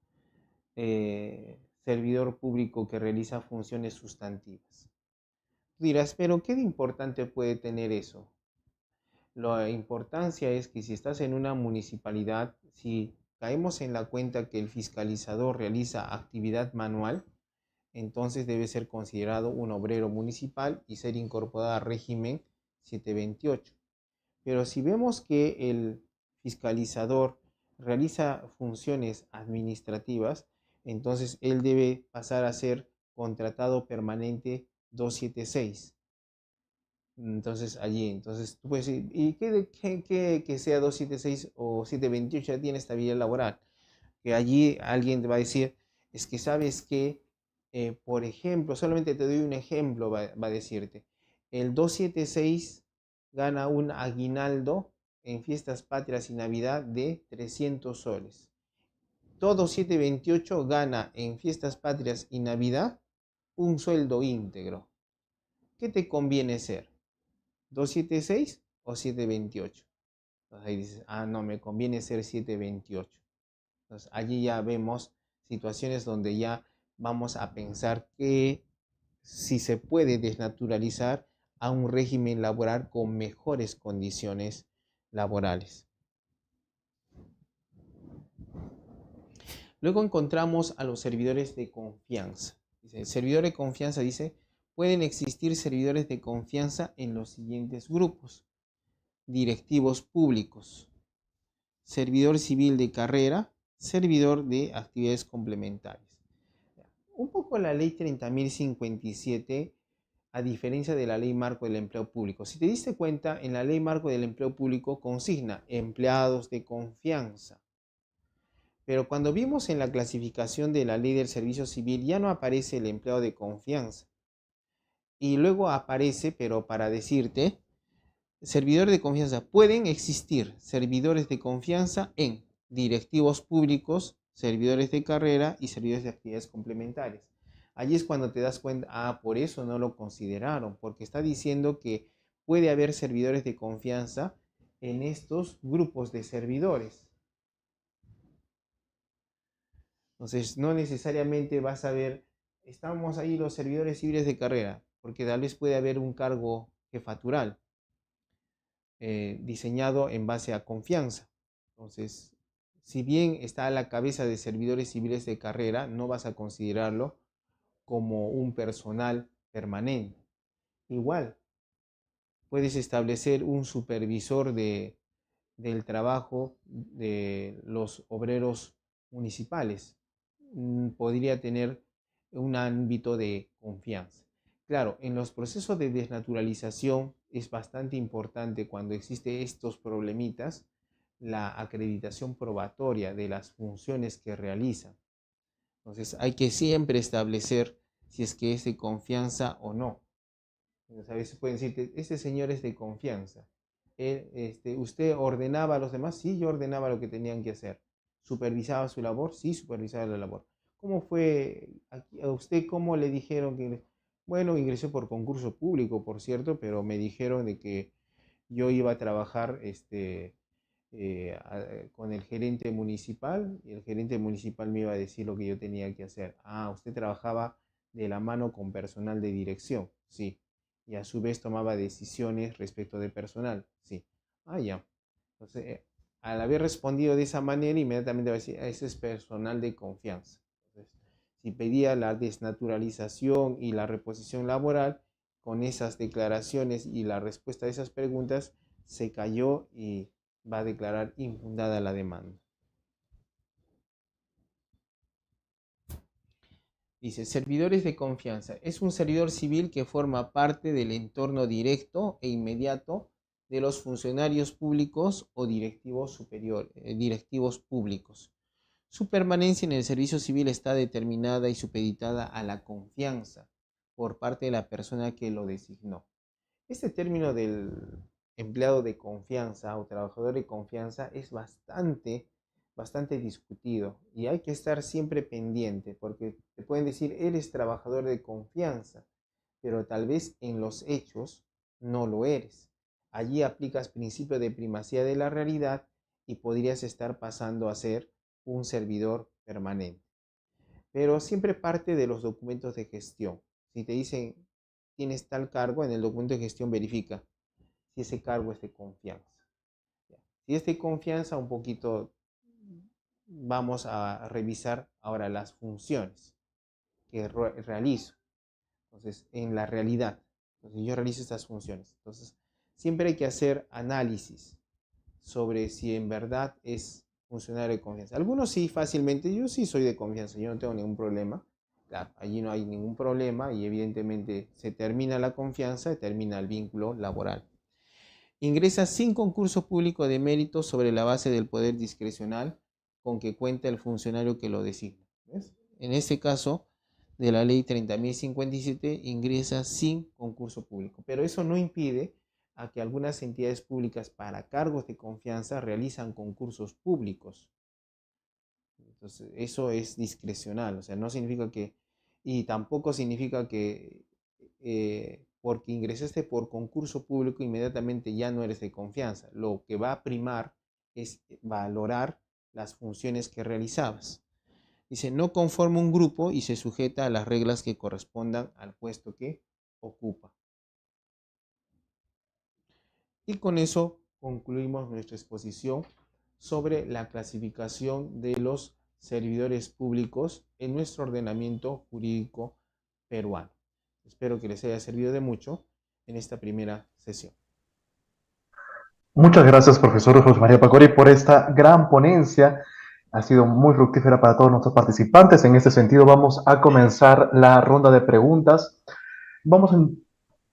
servidor público que realiza funciones sustantivas? Tú dirás, pero ¿qué de importante puede tener eso? La importancia es que si estás en una municipalidad, si caemos en la cuenta que el fiscalizador realiza actividad manual, entonces debe ser considerado un obrero municipal y ser incorporado al régimen 728. Pero si vemos que el fiscalizador realiza funciones administrativas, entonces él debe pasar a ser contratado permanente 276. Entonces allí, entonces tú puedes decir, ¿y que sea 276 o 728 ya tiene estabilidad laboral? Que allí alguien te va a decir, es que sabes que, por ejemplo, solamente te doy un ejemplo, va a decirte, el 276 gana un aguinaldo en fiestas patrias y Navidad de 300 soles. todo 728 gana en fiestas patrias y Navidad un sueldo íntegro. ¿Qué te conviene ser? ¿276 o 728? Entonces ahí dices, no, me conviene ser 728. Entonces allí ya vemos situaciones donde ya vamos a pensar que si se puede desnaturalizar a un régimen laboral con mejores condiciones laborales. Luego encontramos a los servidores de confianza. El servidor de confianza dice, pueden existir servidores de confianza en los siguientes grupos: directivos públicos, servidor civil de carrera, servidor de actividades complementarias. Un poco la ley 30.057, a diferencia de la ley marco del empleo público. Si te diste cuenta, en la ley marco del empleo público consigna empleados de confianza. Pero cuando vimos en la clasificación de la ley del servicio civil, ya no aparece el empleado de confianza. Y luego aparece, pero para decirte, servidores de confianza. Pueden existir servidores de confianza en directivos públicos, servidores de carrera y servidores de actividades complementarias. Allí es cuando te das cuenta, por eso no lo consideraron, porque está diciendo que puede haber servidores de confianza en estos grupos de servidores. Entonces, no necesariamente vas a ver, estamos ahí los servidores civiles de carrera, porque tal vez puede haber un cargo jefatural diseñado en base a confianza. Entonces, si bien está a la cabeza de servidores civiles de carrera, no vas a considerarlo como un personal permanente. Igual, puedes establecer un supervisor del trabajo de los obreros municipales. Podría tener un ámbito de confianza. Claro, en los procesos de desnaturalización es bastante importante, cuando existen estos problemitas, la acreditación probatoria de las funciones que realizan. Entonces hay que siempre establecer si es que es de confianza o no. Entonces, a veces pueden decir, este señor es de confianza. ¿Usted ordenaba a los demás? Sí, yo ordenaba lo que tenían que hacer. ¿Supervisaba su labor? Sí, supervisaba la labor. ¿Cómo fue a usted? ¿Cómo le dijeron que? Bueno, ingresé por concurso público, por cierto, pero me dijeron de que yo iba a trabajar con el gerente municipal, y el gerente municipal me iba a decir lo que yo tenía que hacer. Usted trabajaba de la mano con personal de dirección, sí. Y a su vez tomaba decisiones respecto de personal, sí. Ya. Entonces, al haber respondido de esa manera, inmediatamente va a decir, ese es personal de confianza. Entonces, si pedía la desnaturalización y la reposición laboral, con esas declaraciones y la respuesta a esas preguntas, se cayó y va a declarar infundada la demanda. Dice, servidores de confianza. Es un servidor civil que forma parte del entorno directo e inmediato de los funcionarios públicos o directivos públicos. Su permanencia en el servicio civil está determinada y supeditada a la confianza por parte de la persona que lo designó. Este término del empleado de confianza o trabajador de confianza es bastante discutido, y hay que estar siempre pendiente, porque te pueden decir, eres trabajador de confianza, pero tal vez en los hechos no lo eres. Allí aplicas principio de primacía de la realidad y podrías estar pasando a ser un servidor permanente. Pero siempre parte de los documentos de gestión. Si te dicen tienes tal cargo, en el documento de gestión verifica si ese cargo es de confianza. Si es de confianza, un poquito vamos a revisar ahora las funciones que realizo. Entonces, en la realidad, entonces yo realizo estas funciones. Entonces, siempre hay que hacer análisis sobre si en verdad es funcionario de confianza. Algunos sí, fácilmente, yo sí soy de confianza, yo no tengo ningún problema. Claro, allí no hay ningún problema y evidentemente se termina la confianza y termina el vínculo laboral. Ingresa sin concurso público de mérito sobre la base del poder discrecional con que cuenta el funcionario que lo designa. ¿Ves? En este caso, de la ley 30.057, ingresa sin concurso público. Pero eso no impide a que algunas entidades públicas para cargos de confianza realizan concursos públicos. Entonces, eso es discrecional, o sea, no significa que, y tampoco significa que porque ingresaste por concurso público inmediatamente ya no eres de confianza. Lo que va a primar es valorar las funciones que realizabas. Dice, no conforma un grupo y se sujeta a las reglas que correspondan al puesto que ocupa. Y con eso concluimos nuestra exposición sobre la clasificación de los servidores públicos en nuestro ordenamiento jurídico peruano. Espero que les haya servido de mucho en esta primera sesión. Muchas gracias, profesor José María Pacori, por esta gran ponencia. Ha sido muy fructífera para todos nuestros participantes. En este sentido, vamos a comenzar la ronda de preguntas. Vamos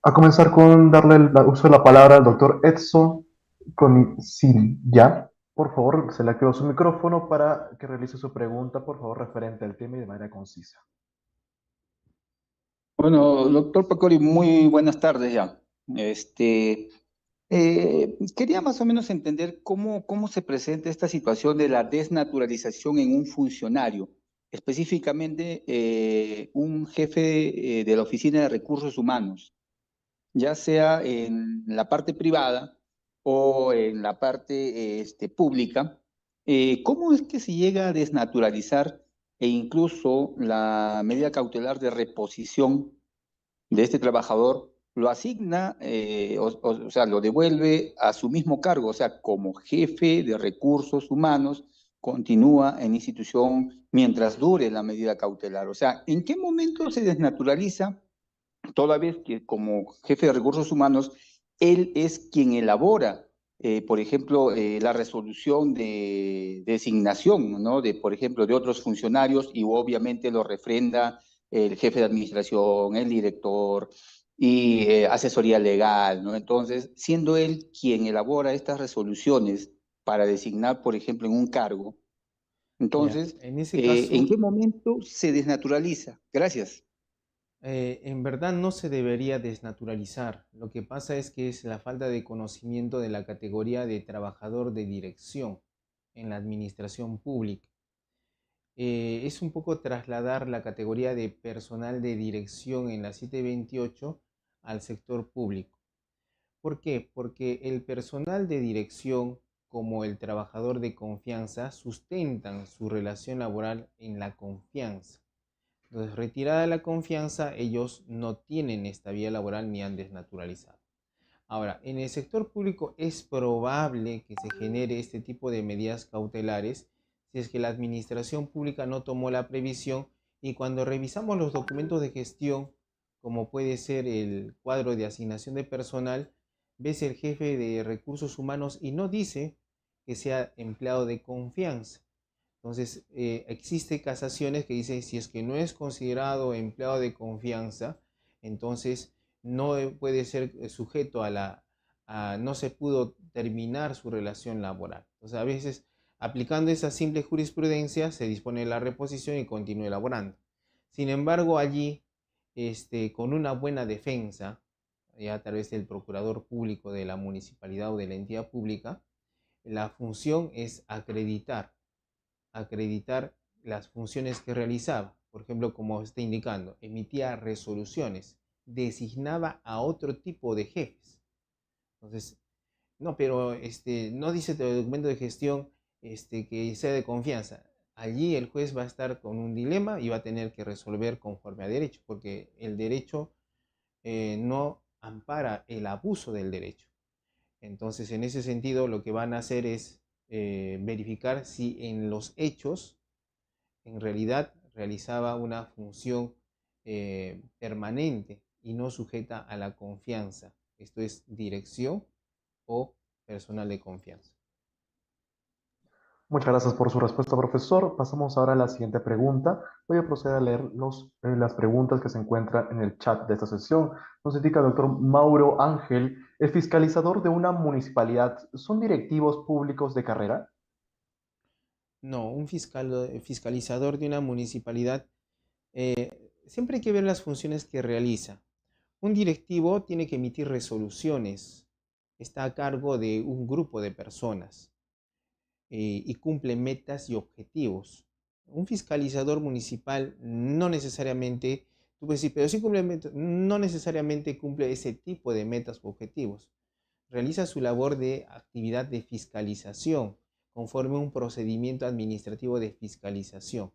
a comenzar con darle el uso de la palabra al doctor Edson Conicilla. Por favor, se le activó su micrófono para que realice su pregunta, por favor, referente al tema y de manera concisa. Bueno, doctor Pacori, muy buenas tardes ya. Quería más o menos entender cómo se presenta esta situación de la desnaturalización en un funcionario, específicamente un jefe de la Oficina de Recursos Humanos, ya sea en la parte privada o en la parte pública. ¿Cómo es que se llega a desnaturalizar e incluso la medida cautelar de reposición de este trabajador lo asigna, o sea, lo devuelve a su mismo cargo, o sea, como jefe de recursos humanos, continúa en institución mientras dure la medida cautelar? O sea, ¿en qué momento se desnaturaliza, toda vez que como jefe de recursos humanos, él es quien elabora, por ejemplo, la resolución de designación, ¿no? De, por ejemplo, de otros funcionarios, y obviamente lo refrenda el jefe de administración, el director y asesoría legal, ¿no? Entonces, siendo él quien elabora estas resoluciones para designar, por ejemplo, en un cargo, Ya, entonces, en ese ¿en caso, qué momento se desnaturaliza? Gracias. en verdad no se debería desnaturalizar. Lo que pasa es que es la falta de conocimiento de la categoría de trabajador de dirección en la administración pública. Es un poco trasladar la categoría de personal de dirección en la 728 al sector público. ¿Por qué? Porque el personal de dirección, como el trabajador de confianza, sustentan su relación laboral en la confianza. Entonces, retirada la confianza, ellos no tienen estabilidad laboral ni han desnaturalizado. Ahora, en el sector público es probable que se genere este tipo de medidas cautelares si es que la administración pública no tomó la previsión, y cuando revisamos los documentos de gestión, como puede ser el cuadro de asignación de personal, ves el jefe de recursos humanos y no dice que sea empleado de confianza. Entonces, existe casaciones que dicen si es que no es considerado empleado de confianza, entonces no puede ser sujeto no se pudo terminar su relación laboral. Entonces, a veces, aplicando esa simple jurisprudencia, se dispone de la reposición y continúe elaborando. Sin embargo, allí, con una buena defensa, ya a través del procurador público de la municipalidad o de la entidad pública, la función es acreditar las funciones que realizaba. Por ejemplo, como está indicando, emitía resoluciones, designaba a otro tipo de jefes. Entonces, no, pero no dice el documento de gestión que sea de confianza. Allí el juez va a estar con un dilema y va a tener que resolver conforme a derecho, porque el derecho no ampara el abuso del derecho. Entonces, en ese sentido, lo que van a hacer es verificar si en los hechos en realidad realizaba una función permanente y no sujeta a la confianza. Esto es dirección o personal de confianza. Muchas gracias por su respuesta, profesor. Pasamos ahora a la siguiente pregunta. Voy a proceder a leer las preguntas que se encuentran en el chat de esta sesión. Nos indica el doctor Mauro Ángel, ¿el fiscalizador de una municipalidad son directivos públicos de carrera? No, un fiscalizador de una municipalidad, siempre hay que ver las funciones que realiza. Un directivo tiene que emitir resoluciones, está a cargo de un grupo de personas y cumple metas y objetivos. Un fiscalizador municipal no necesariamente, tú puedes decir, pero sí cumple, no necesariamente cumple ese tipo de metas u objetivos. Realiza su labor de actividad de fiscalización conforme a un procedimiento administrativo de fiscalización.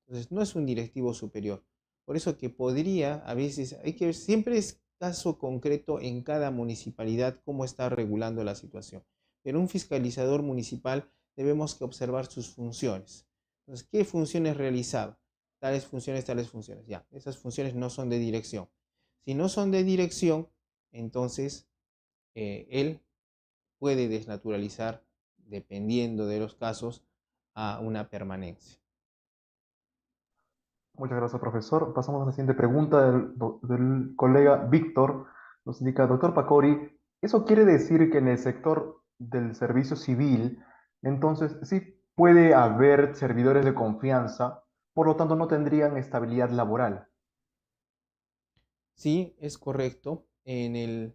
Entonces, no es un directivo superior. Por eso que podría, a veces, hay que ver, siempre es caso concreto en cada municipalidad cómo está regulando la situación. Pero un fiscalizador municipal debemos que observar sus funciones. Entonces, ¿qué funciones realizaba? Tales funciones. Ya, esas funciones no son de dirección. Si no son de dirección, entonces él puede desnaturalizar, dependiendo de los casos, a una permanencia. Muchas gracias, profesor. Pasamos a la siguiente pregunta del colega Víctor. Nos indica, doctor Pacori, ¿eso quiere decir que en el sector del servicio civil, entonces sí puede haber servidores de confianza, por lo tanto no tendrían estabilidad laboral? Sí, es correcto. En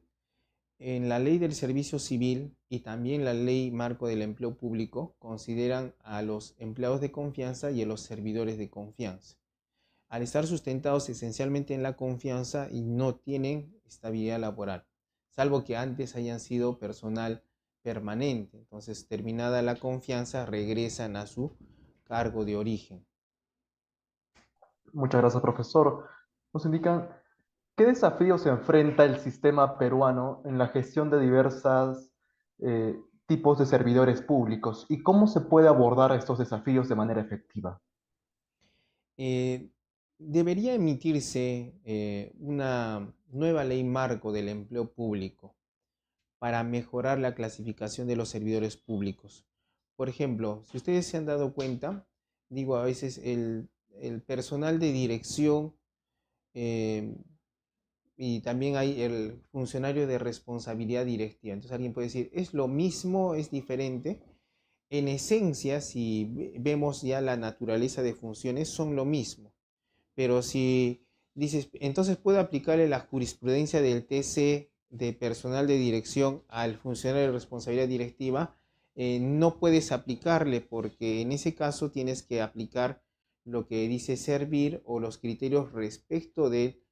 la ley del servicio civil y también la ley marco del empleo público consideran a los empleados de confianza y a los servidores de confianza. Al estar sustentados esencialmente en la confianza y no tienen estabilidad laboral, salvo que antes hayan sido personal permanente. Entonces, terminada la confianza, regresan a su cargo de origen. Muchas gracias, profesor. Nos indican, ¿qué desafíos se enfrenta el sistema peruano en la gestión de diversos tipos de servidores públicos y cómo se puede abordar estos desafíos de manera efectiva? Eh, Debería emitirse una nueva ley marco del empleo público para mejorar la clasificación de los servidores públicos. Por ejemplo, si ustedes se han dado cuenta, digo, a veces el personal de dirección eh, y también hay el funcionario de responsabilidad directiva. Entonces alguien puede decir, ¿es lo mismo? ¿Es diferente? En esencia, si vemos ya la naturaleza de funciones, son lo mismo. Pero si dices, entonces puedo aplicarle la jurisprudencia del TC de personal de dirección al funcionario de responsabilidad directiva, no puedes aplicarle porque en ese caso tienes que aplicar lo que dice servir o los criterios respecto del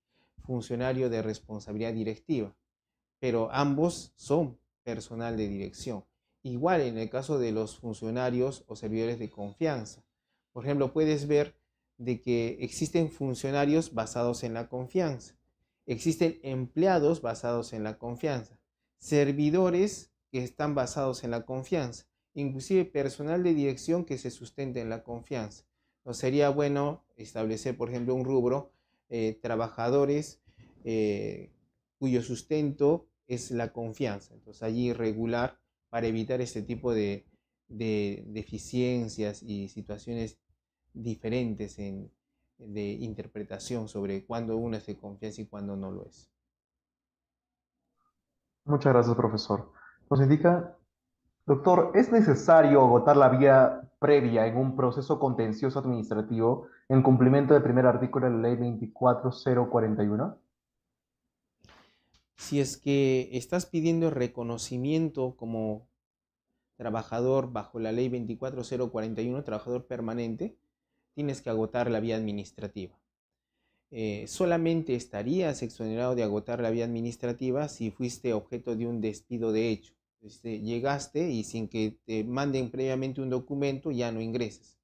funcionario de responsabilidad directiva. Pero ambos son personal de dirección. Igual en el caso de los funcionarios o servidores de confianza. Por ejemplo, puedes ver de que existen funcionarios basados en la confianza, existen empleados basados en la confianza, servidores que están basados en la confianza, inclusive personal de dirección que se sustenta en la confianza. No sería bueno establecer, por ejemplo, un rubro, trabajadores cuyo sustento es la confianza. Entonces allí regular para evitar este tipo de deficiencias y situaciones diferentes de interpretación sobre cuándo uno es de confianza y cuándo no lo es. Muchas gracias, profesor. Nos indica, doctor, ¿es necesario agotar la vía previa en un proceso contencioso administrativo en cumplimiento del primer artículo de la ley 24041? Si es que estás pidiendo reconocimiento como trabajador bajo la ley 24041, trabajador permanente, tienes que agotar la vía administrativa. Solamente estarías exonerado de agotar la vía administrativa si fuiste objeto de un despido de hecho. Llegaste y sin que te manden previamente un documento ya no ingresas.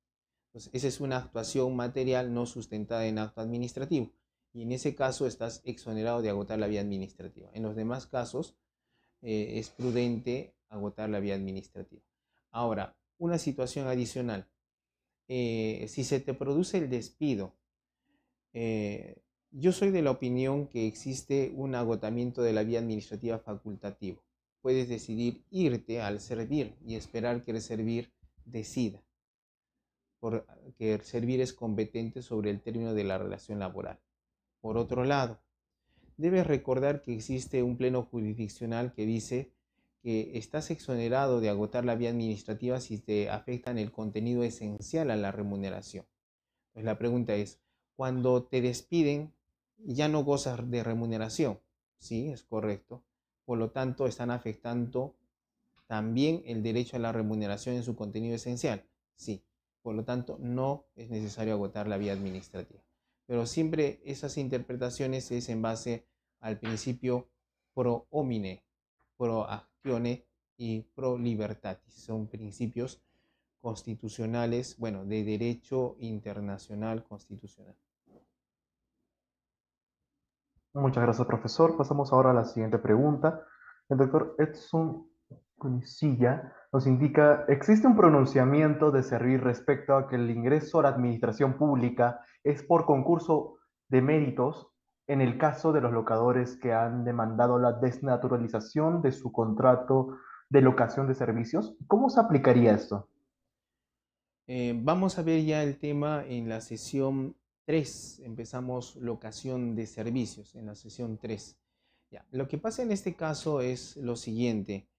Entonces, esa es una actuación material no sustentada en acto administrativo. Y en ese caso estás exonerado de agotar la vía administrativa. En los demás casos es prudente agotar la vía administrativa. Ahora, una situación adicional. Si se te produce el despido, eh, yo soy de la opinión que existe un agotamiento de la vía administrativa facultativo. Puedes decidir irte al servir y esperar que el servir decida, porque el servir es competente sobre el término de la relación laboral. Por otro lado, debes recordar que existe un pleno jurisdiccional que dice que estás exonerado de agotar la vía administrativa si te afectan el contenido esencial a la remuneración. Pues la pregunta es, cuando te despiden, ya no gozas de remuneración. Sí, es correcto. Por lo tanto, están afectando también el derecho a la remuneración en su contenido esencial. Sí. Por lo tanto, no es necesario agotar la vía administrativa. Pero siempre esas interpretaciones es en base al principio pro homine, pro actione y pro libertatis. Son principios constitucionales, bueno, de derecho internacional constitucional. Muchas gracias, profesor. Pasamos ahora a la siguiente pregunta. El doctor Edson Cunicilla nos indica, ¿existe un pronunciamiento de servir respecto a que el ingreso a la administración pública es por concurso de méritos en el caso de los locadores que han demandado la desnaturalización de su contrato de locación de servicios? ¿Cómo se aplicaría esto? Vamos a ver ya el tema en la sesión 3. Empezamos locación de servicios en la sesión 3. Ya. Lo que pasa en este caso es lo siguiente.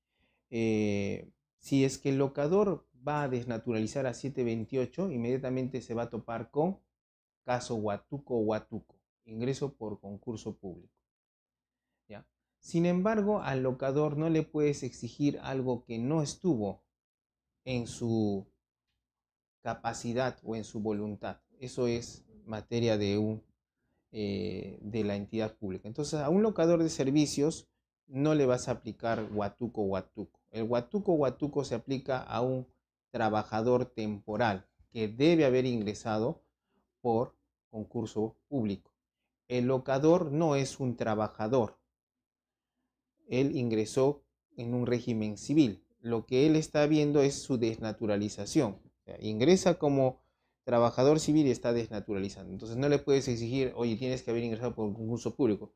Si es que el locador va a desnaturalizar a 728, inmediatamente se va a topar con caso Huatuco Huatuco, ingreso por concurso público. ¿Ya? Sin embargo, al locador no le puedes exigir algo que no estuvo en su capacidad o en su voluntad. Eso es materia de la entidad pública. Entonces, a un locador de servicios no le vas a aplicar Huatuco Huatuco. El Huatuco Huatuco se aplica a un trabajador temporal que debe haber ingresado por concurso público. El locador no es un trabajador. Él ingresó en un régimen civil. Lo que él está viendo es su desnaturalización. O sea, ingresa como trabajador civil y está desnaturalizando. Entonces no le puedes exigir, oye, tienes que haber ingresado por un concurso público.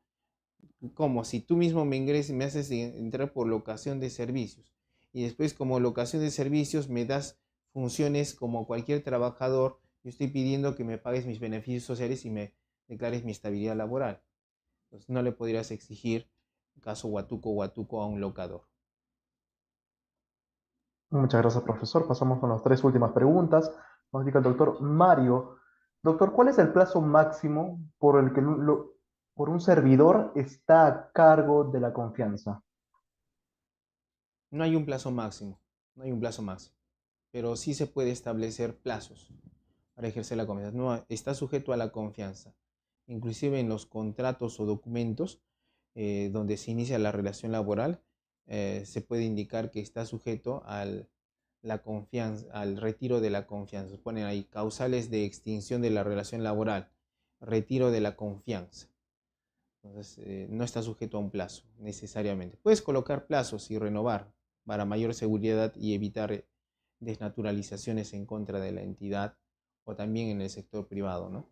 Como si tú mismo me haces entrar por locación de servicios. Y después como locación de servicios me das funciones como cualquier trabajador. Yo estoy pidiendo que me pagues mis beneficios sociales y me declares mi estabilidad laboral. Entonces no le podrías exigir caso Huatuco Huatuco a un locador. Muchas gracias, profesor. Pasamos con las tres últimas preguntas. Nos indica el doctor Mario. Doctor, ¿cuál es el plazo máximo por el que por un servidor está a cargo de la confianza? No hay un plazo máximo, no hay un plazo máximo, pero sí se puede establecer plazos para ejercer la confianza. No, está sujeto a la confianza. Inclusive en los contratos o documentos donde se inicia la relación laboral, se puede indicar que está sujeto la confianza, al retiro de la confianza. Ponen ahí causales de extinción de la relación laboral, retiro de la confianza. Entonces, no está sujeto a un plazo necesariamente. Puedes colocar plazos y renovar para mayor seguridad y evitar desnaturalizaciones en contra de la entidad o también en el sector privado, ¿no?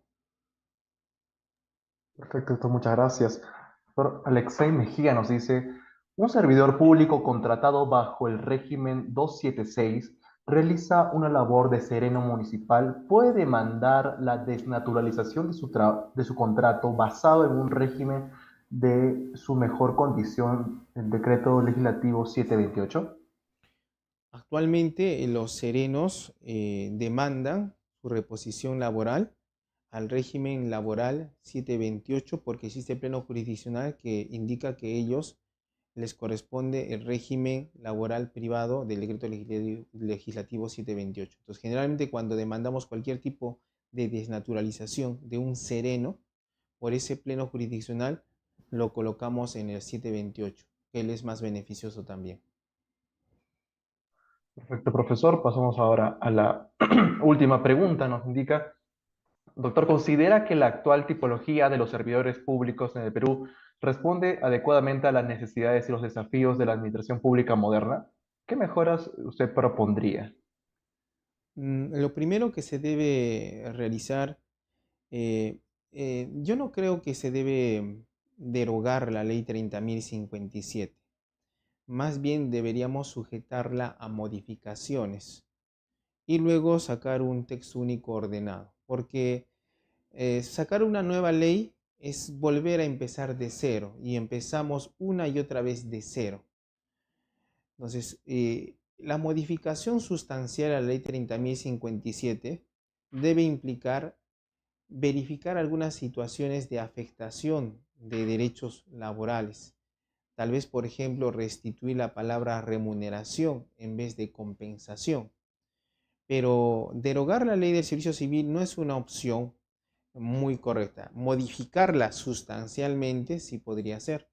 Perfecto, doctor, muchas gracias. Doctor Alexei Mejía nos dice, un servidor público contratado bajo el régimen 276 realiza una labor de sereno municipal, puede demandar la desnaturalización de su contrato basado en un régimen de su mejor condición, el decreto legislativo 728. Actualmente los serenos demandan su reposición laboral al régimen laboral 728 porque existe pleno jurisdiccional que indica que ellos les corresponde el régimen laboral privado del decreto legislativo 728. Entonces, generalmente cuando demandamos cualquier tipo de desnaturalización de un sereno por ese pleno jurisdiccional, lo colocamos en el 728, que él es más beneficioso también. Perfecto, profesor. Pasamos ahora a la última pregunta. Nos indica, doctor, ¿considera que la actual tipología de los servidores públicos en el Perú responde adecuadamente a las necesidades y los desafíos de la administración pública moderna? ¿Qué mejoras usted propondría? Lo primero que se debe realizar, eh, yo no creo que se debe derogar la ley 30.057. Más bien deberíamos sujetarla a modificaciones y luego sacar un texto único ordenado, porque sacar una nueva ley es volver a empezar de cero y empezamos una y otra vez de cero. Entonces, la modificación sustancial a la ley 30.057 debe implicar verificar algunas situaciones de afectación de derechos laborales. Tal vez, por ejemplo, restituir la palabra remuneración en vez de compensación. Pero derogar la ley del servicio civil no es una opción muy correcta. Modificarla sustancialmente sí podría ser.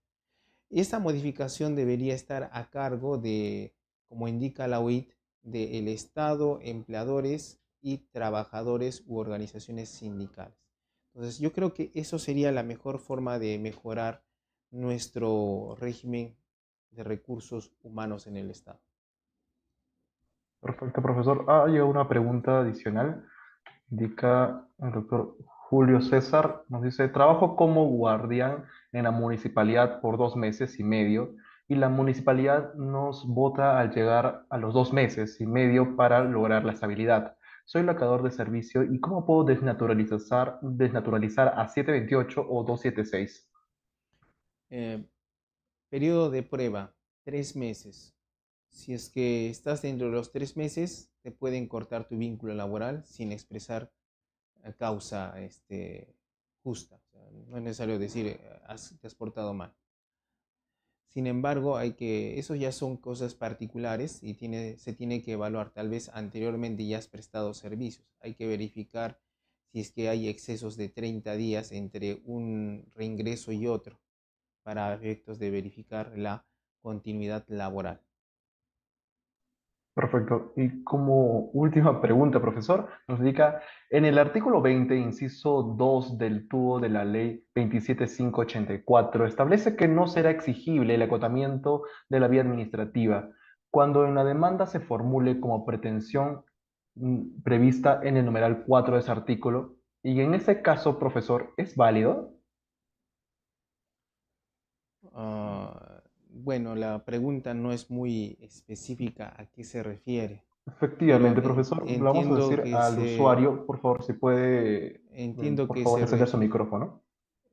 Esta modificación debería estar a cargo de, como indica la OIT, del Estado, empleadores y trabajadores u organizaciones sindicales. Entonces, yo creo que eso sería la mejor forma de mejorar nuestro régimen de recursos humanos en el Estado. Perfecto, profesor. Ah, llega una pregunta adicional. Indica el doctor Julio César, nos dice, trabajo como guardián en la municipalidad por 2 meses y medio y la municipalidad nos vota al llegar a los 2 meses y medio para lograr la estabilidad. Soy locador de servicio y ¿cómo puedo desnaturalizar a 728 o 276? Eh, Periodo de prueba, 3 meses. Si es que estás dentro de los 3 meses, te pueden cortar tu vínculo laboral sin expresar causa justa. O sea, no es necesario decir te has portado mal. Sin embargo, esos ya son cosas particulares y se tiene que evaluar. Tal vez anteriormente ya has prestado servicios. Hay que verificar si es que hay excesos de 30 días entre un reingreso y otro para efectos de verificar la continuidad laboral. Perfecto. Y como última pregunta, profesor, nos indica, en el artículo 20, inciso 2 del TUO de la ley 27584, establece que no será exigible el acotamiento de la vía administrativa cuando en la demanda se formule como pretensión prevista en el numeral 4 de ese artículo. Y en ese caso, profesor, ¿es válido? Bueno, la pregunta no es muy específica a qué se refiere, pero Efectivamente, profesor, le vamos a entiendo decir que al usuario, por favor, si puede, entiendo por que favor, se encender su refi- micrófono.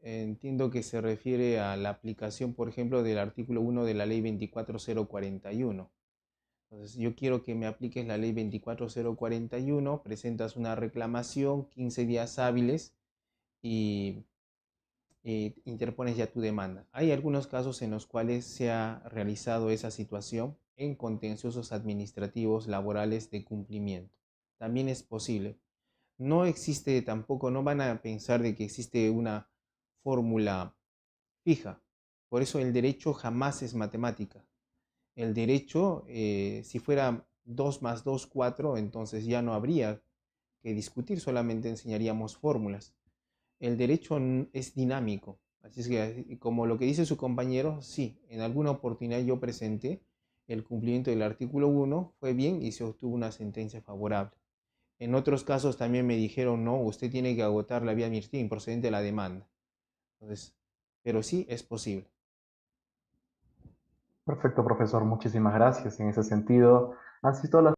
entiendo que se refiere a la aplicación, por ejemplo, del artículo 1 de la ley 24041. Entonces, yo quiero que me apliques la ley 24041, presentas una reclamación, 15 días hábiles y interpones ya tu demanda. Hay algunos casos en los cuales se ha realizado esa situación en contenciosos administrativos laborales de cumplimiento. También es posible. No existe tampoco, no van a pensar de que existe una fórmula fija. Por eso el derecho jamás es matemática. El derecho, si fuera 2 más 2 4, entonces ya no habría que discutir, solamente enseñaríamos fórmulas. El derecho es dinámico, así es que como lo que dice su compañero, sí, en alguna oportunidad yo presenté el cumplimiento del artículo 1, fue bien y se obtuvo una sentencia favorable. En otros casos también me dijeron, no, usted tiene que agotar la vía administrativa improcedente de la demanda. Entonces, pero sí es posible. Perfecto, profesor. Muchísimas gracias. En ese sentido, han sido todas las